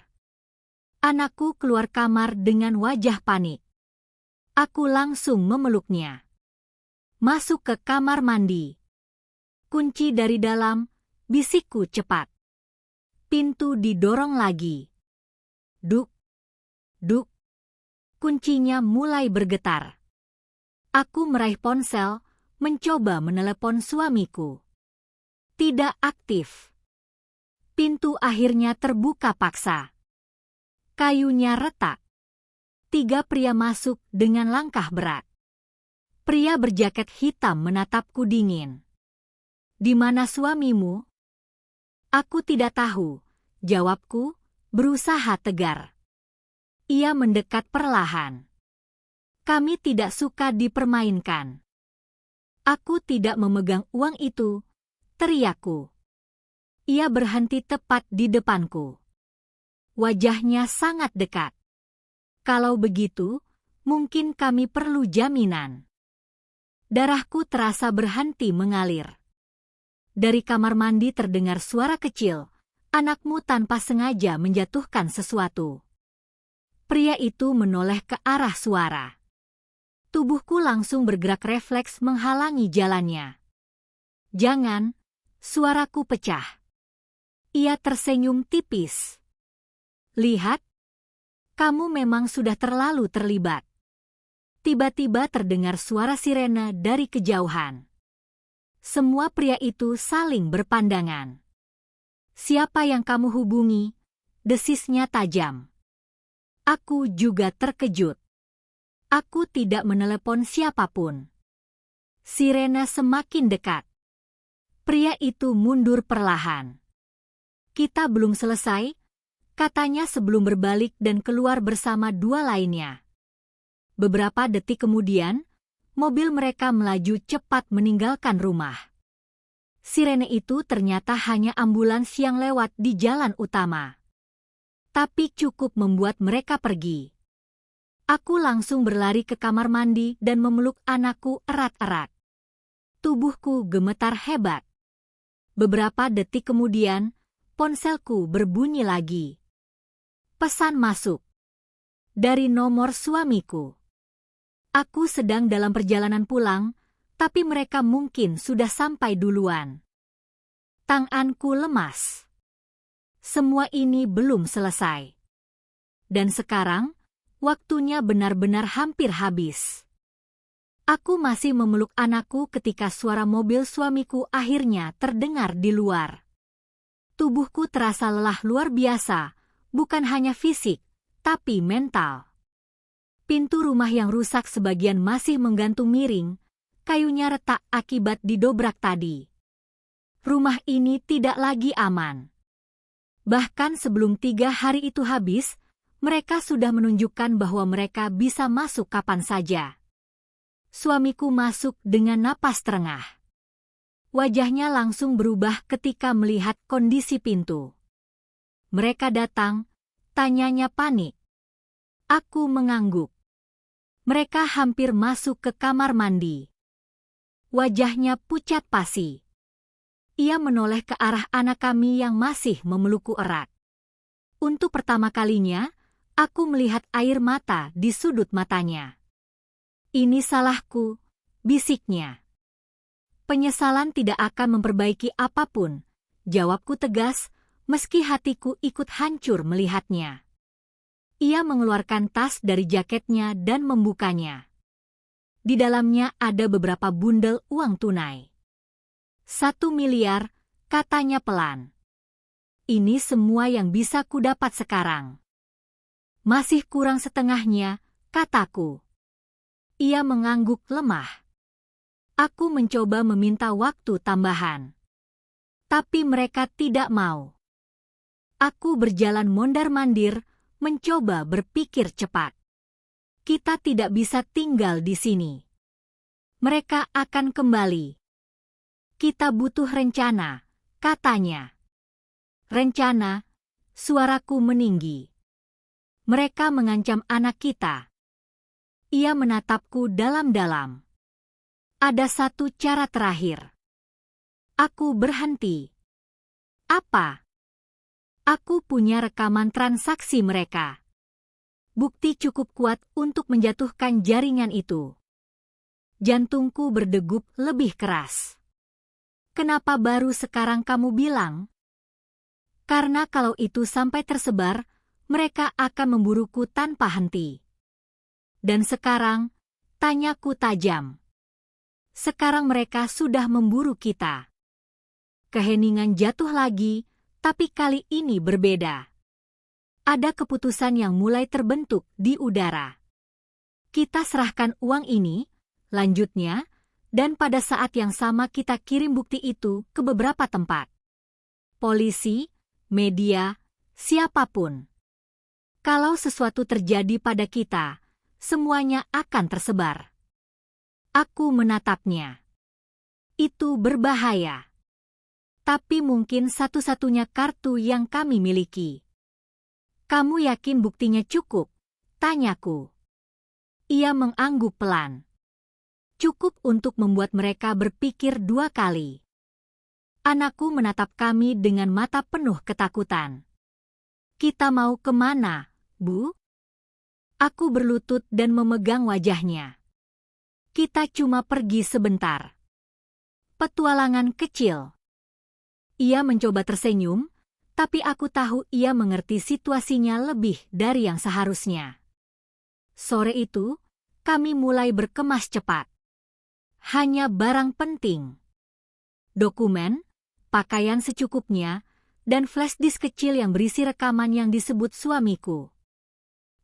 S1: Anakku keluar kamar dengan wajah panik. Aku langsung memeluknya. Masuk ke kamar mandi. Kunci dari dalam, bisikku cepat. Pintu didorong lagi. Duk. Duk. Kuncinya mulai bergetar. Aku meraih ponsel, mencoba menelepon suamiku. Tidak aktif. Pintu akhirnya terbuka paksa. Kayunya retak. 3 pria masuk dengan langkah berat. Pria berjaket hitam menatapku dingin. Di mana suamimu? Aku tidak tahu, jawabku, berusaha tegar. Ia mendekat perlahan. Kami tidak suka dipermainkan. Aku tidak memegang uang itu, teriakku. Ia berhenti tepat di depanku. Wajahnya sangat dekat. Kalau begitu, mungkin kami perlu jaminan. Darahku terasa berhenti mengalir. Dari kamar mandi terdengar suara kecil. Anakmu tanpa sengaja menjatuhkan sesuatu. Pria itu menoleh ke arah suara. Tubuhku langsung bergerak refleks menghalangi jalannya. Jangan, suaraku pecah. Ia tersenyum tipis. Lihat, kamu memang sudah terlalu terlibat. Tiba-tiba terdengar suara sirene dari kejauhan. Semua pria itu saling berpandangan. Siapa yang kamu hubungi? Desisnya tajam. Aku juga terkejut. Aku tidak menelepon siapapun. Sirena semakin dekat. Pria itu mundur perlahan. Kita belum selesai, katanya sebelum berbalik dan keluar bersama 2 lainnya. Beberapa detik kemudian, mobil mereka melaju cepat meninggalkan rumah. Sirene itu ternyata hanya ambulans yang lewat di jalan utama. Tapi cukup membuat mereka pergi. Aku langsung berlari ke kamar mandi dan memeluk anakku erat-erat. Tubuhku gemetar hebat. Beberapa detik kemudian, ponselku berbunyi lagi. Pesan masuk. Dari nomor suamiku. Aku sedang dalam perjalanan pulang, tapi mereka mungkin sudah sampai duluan. Tanganku lemas. Semua ini belum selesai. Dan sekarang, waktunya benar-benar hampir habis. Aku masih memeluk anakku ketika suara mobil suamiku akhirnya terdengar di luar. Tubuhku terasa lelah luar biasa, bukan hanya fisik, tapi mental. Pintu rumah yang rusak sebagian masih menggantung miring, kayunya retak akibat didobrak tadi. Rumah ini tidak lagi aman. Bahkan sebelum 3 hari itu habis, mereka sudah menunjukkan bahwa mereka bisa masuk kapan saja. Suamiku masuk dengan napas terengah. Wajahnya langsung berubah ketika melihat kondisi pintu. Mereka datang, tanyanya panik. Aku mengangguk. Mereka hampir masuk ke kamar mandi. Wajahnya pucat pasi. Ia menoleh ke arah anak kami yang masih memelukku erat. Untuk pertama kalinya, aku melihat air mata di sudut matanya. Ini salahku, bisiknya. Penyesalan tidak akan memperbaiki apapun, jawabku tegas, meski hatiku ikut hancur melihatnya. Ia mengeluarkan tas dari jaketnya dan membukanya. Di dalamnya ada beberapa bundel uang tunai. 1 miliar, katanya pelan. Ini semua yang bisa kudapat sekarang. Masih kurang setengahnya, kataku. Ia mengangguk lemah. Aku mencoba meminta waktu tambahan. Tapi mereka tidak mau. Aku berjalan mondar-mandir, mencoba berpikir cepat. Kita tidak bisa tinggal di sini. Mereka akan kembali. Kita butuh rencana, katanya. Rencana, suaraku meninggi. Mereka mengancam anak kita. Ia menatapku dalam-dalam. Ada satu cara terakhir. Aku berhenti. Apa? Aku punya rekaman transaksi mereka. Bukti cukup kuat untuk menjatuhkan jaringan itu. Jantungku berdegup lebih keras. Kenapa baru sekarang kamu bilang? Karena kalau itu sampai tersebar, mereka akan memburuku tanpa henti. Dan sekarang, tanyaku tajam. Sekarang mereka sudah memburu kita. Keheningan jatuh lagi, tapi kali ini berbeda. Ada keputusan yang mulai terbentuk di udara. Kita serahkan uang ini, lanjutnya, dan pada saat yang sama kita kirim bukti itu ke beberapa tempat. Polisi, media, siapapun. Kalau sesuatu terjadi pada kita, semuanya akan tersebar. Aku menatapnya. Itu berbahaya. Tapi mungkin satu-satunya kartu yang kami miliki. Kamu yakin buktinya cukup? Tanyaku. Ia mengangguk pelan. Cukup untuk membuat mereka berpikir 2 kali. Anakku menatap kami dengan mata penuh ketakutan. Kita mau kemana, Bu? Aku berlutut dan memegang wajahnya. Kita cuma pergi sebentar. Petualangan kecil. Ia mencoba tersenyum, tapi aku tahu ia mengerti situasinya lebih dari yang seharusnya. Sore itu, kami mulai berkemas cepat. Hanya barang penting. Dokumen, pakaian secukupnya, dan flash disk kecil yang berisi rekaman yang disebut suamiku.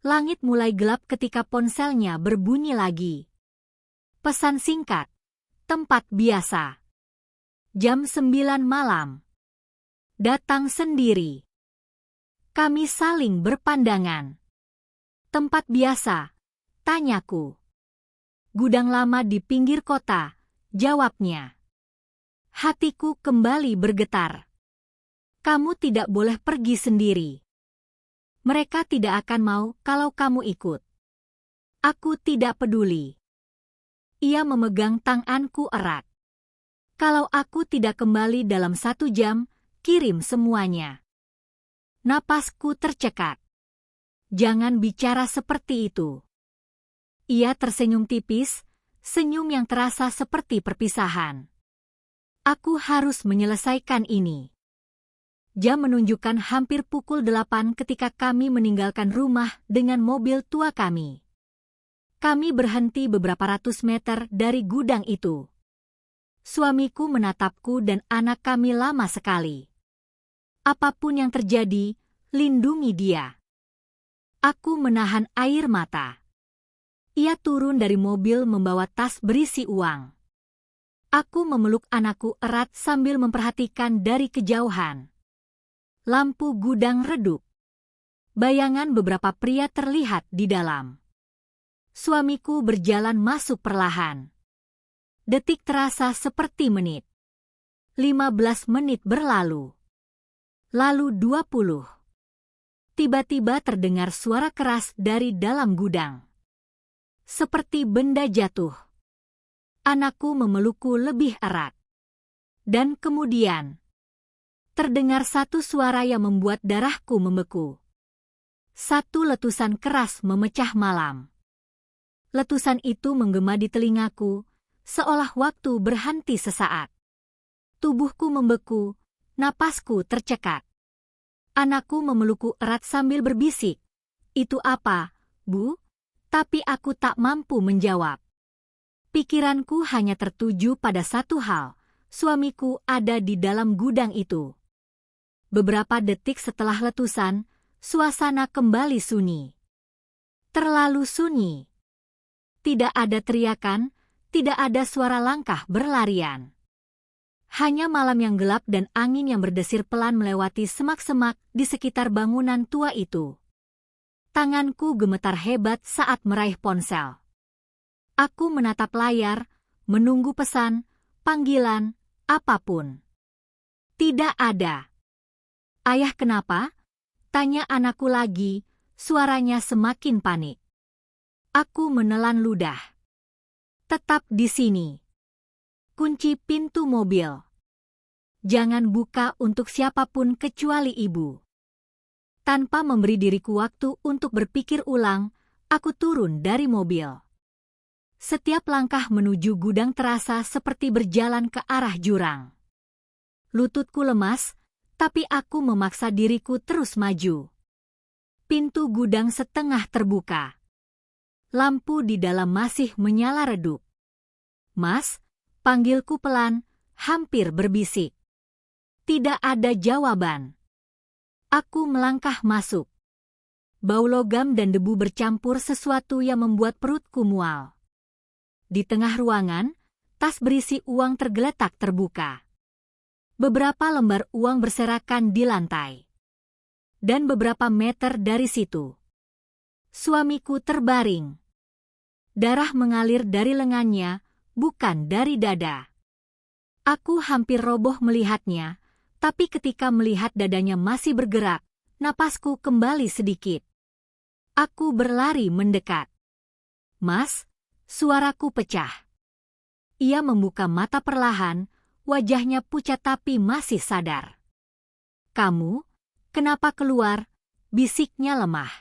S1: Langit mulai gelap ketika ponselnya berbunyi lagi. Pesan singkat. Tempat biasa. Jam 9 malam. Datang sendiri. Kami saling berpandangan. Tempat biasa, tanyaku. Gudang lama di pinggir kota, jawabnya. Hatiku kembali bergetar. Kamu tidak boleh pergi sendiri. Mereka tidak akan mau kalau kamu ikut. Aku tidak peduli. Ia memegang tanganku erat. Kalau aku tidak kembali dalam 1 jam, kirim semuanya. Napasku tercekat. Jangan bicara seperti itu. Ia tersenyum tipis, senyum yang terasa seperti perpisahan. Aku harus menyelesaikan ini. Jam menunjukkan hampir pukul 8 ketika kami meninggalkan rumah dengan mobil tua kami. Kami berhenti beberapa ratus meter dari gudang itu. Suamiku menatapku dan anak kami lama sekali. Apapun yang terjadi, lindungi dia. Aku menahan air mata. Ia turun dari mobil membawa tas berisi uang. Aku memeluk anakku erat sambil memperhatikan dari kejauhan. Lampu gudang redup. Bayangan beberapa pria terlihat di dalam. Suamiku berjalan masuk perlahan. Detik terasa seperti menit. 15 menit berlalu. Lalu 20. Tiba-tiba terdengar suara keras dari dalam gudang. Seperti benda jatuh. Anakku memelukku lebih erat. Dan kemudian, terdengar satu suara yang membuat darahku membeku. Satu letusan keras memecah malam. Letusan itu menggema di telingaku, seolah waktu berhenti sesaat. Tubuhku membeku, napasku tercekat. Anakku memelukku erat sambil berbisik, "Itu apa, Bu?" Tapi aku tak mampu menjawab. Pikiranku hanya tertuju pada satu hal, suamiku ada di dalam gudang itu. Beberapa detik setelah letusan, suasana kembali sunyi. Terlalu sunyi. Tidak ada teriakan, tidak ada suara langkah berlarian. Hanya malam yang gelap dan angin yang berdesir pelan melewati semak-semak di sekitar bangunan tua itu. Tanganku gemetar hebat saat meraih ponsel. Aku menatap layar, menunggu pesan, panggilan, apapun. Tidak ada. "Ayah, kenapa?" tanya anakku lagi, suaranya semakin panik. Aku menelan ludah. "Tetap di sini. Kunci pintu mobil. Jangan buka untuk siapapun kecuali ibu." Tanpa memberi diriku waktu untuk berpikir ulang, aku turun dari mobil. Setiap langkah menuju gudang terasa seperti berjalan ke arah jurang. Lututku lemas, tapi aku memaksa diriku terus maju. Pintu gudang setengah terbuka. Lampu di dalam masih menyala redup. "Mas," panggilku pelan, hampir berbisik. Tidak ada jawaban. Aku melangkah masuk. Bau logam dan debu bercampur, sesuatu yang membuat perutku mual. Di tengah ruangan, tas berisi uang tergeletak terbuka. Beberapa lembar uang berserakan di lantai. Dan beberapa meter dari situ, suamiku terbaring. Darah mengalir dari lengannya, bukan dari dada. Aku hampir roboh melihatnya, tapi ketika melihat dadanya masih bergerak, napasku kembali sedikit. Aku berlari mendekat. "Mas," suaraku pecah. Ia membuka mata perlahan, wajahnya pucat tapi masih sadar. "Kamu, kenapa keluar?" bisiknya lemah.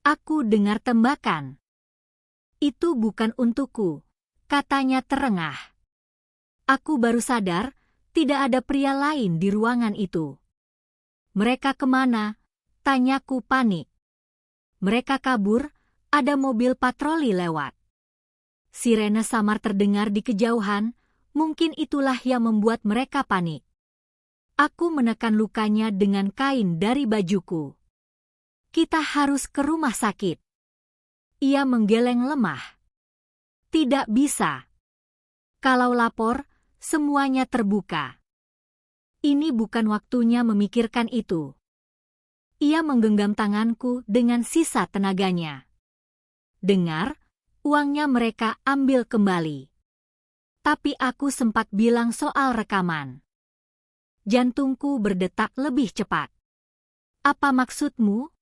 S1: Aku dengar tembakan. "Itu bukan untukku," katanya terengah. Aku baru sadar, tidak ada pria lain di ruangan itu. "Mereka kemana?" tanyaku panik. "Mereka kabur, ada mobil patroli lewat." Sirene samar terdengar di kejauhan, mungkin itulah yang membuat mereka panik. Aku menekan lukanya dengan kain dari bajuku. "Kita harus ke rumah sakit." Ia menggeleng lemah. "Tidak bisa. Kalau lapor, semuanya terbuka. Ini bukan waktunya memikirkan itu." Ia menggenggam tanganku dengan sisa tenaganya. "Dengar, uangnya mereka ambil kembali." Tapi aku sempat bilang soal rekaman. Jantungku berdetak lebih cepat. "Apa maksudmu?"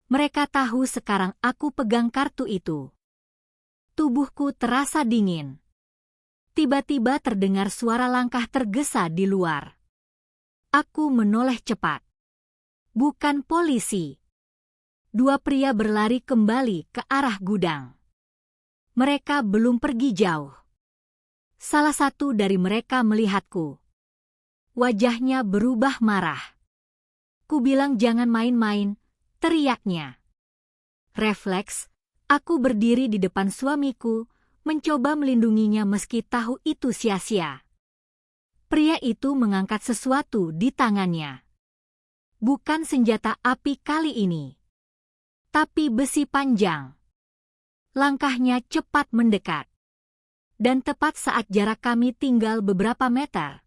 S1: "Mereka tahu sekarang aku pegang kartu itu." Tubuhku terasa dingin. Tiba-tiba terdengar suara langkah tergesa di luar. Aku menoleh cepat. Bukan polisi. Dua pria berlari kembali ke arah gudang. Mereka belum pergi jauh. Salah satu dari mereka melihatku. Wajahnya berubah marah. "Ku bilang jangan main-main," teriaknya. Refleks, aku berdiri di depan suamiku, mencoba melindunginya meski tahu itu sia-sia. Pria itu mengangkat sesuatu di tangannya. Bukan senjata api kali ini, tapi besi panjang. Langkahnya cepat mendekat. Dan tepat saat jarak kami tinggal beberapa meter,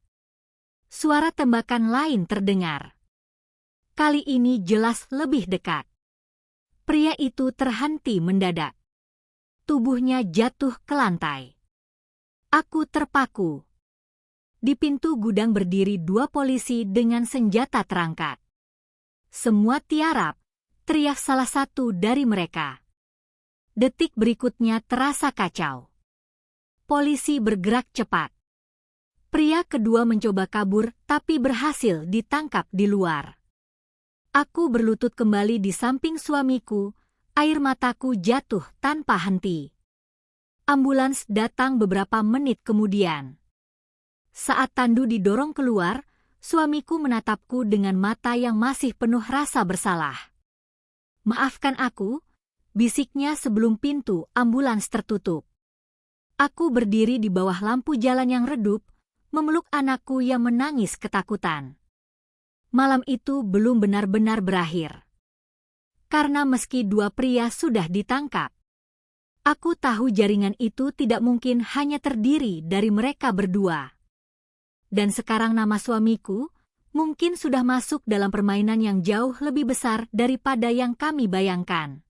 S1: suara tembakan lain terdengar. Kali ini jelas lebih dekat. Pria itu terhenti mendadak. Tubuhnya jatuh ke lantai. Aku terpaku. Di pintu gudang berdiri dua polisi dengan senjata terangkat. "Semua tiarap," teriak salah satu dari mereka. Detik berikutnya terasa kacau. Polisi bergerak cepat. Pria kedua mencoba kabur tapi berhasil ditangkap di luar. Aku berlutut kembali di samping suamiku, air mataku jatuh tanpa henti. Ambulans datang beberapa menit kemudian. Saat Tandu didorong keluar, suamiku menatapku dengan mata yang masih penuh rasa bersalah. "Maafkan aku," bisiknya sebelum pintu ambulans tertutup. Aku berdiri di bawah lampu jalan yang redup, memeluk anakku yang menangis ketakutan. Malam itu belum benar-benar berakhir. Karena meski dua pria sudah ditangkap, aku tahu jaringan itu tidak mungkin hanya terdiri dari mereka berdua. Dan sekarang nama suamiku mungkin sudah masuk dalam permainan yang jauh lebih besar daripada yang kami bayangkan.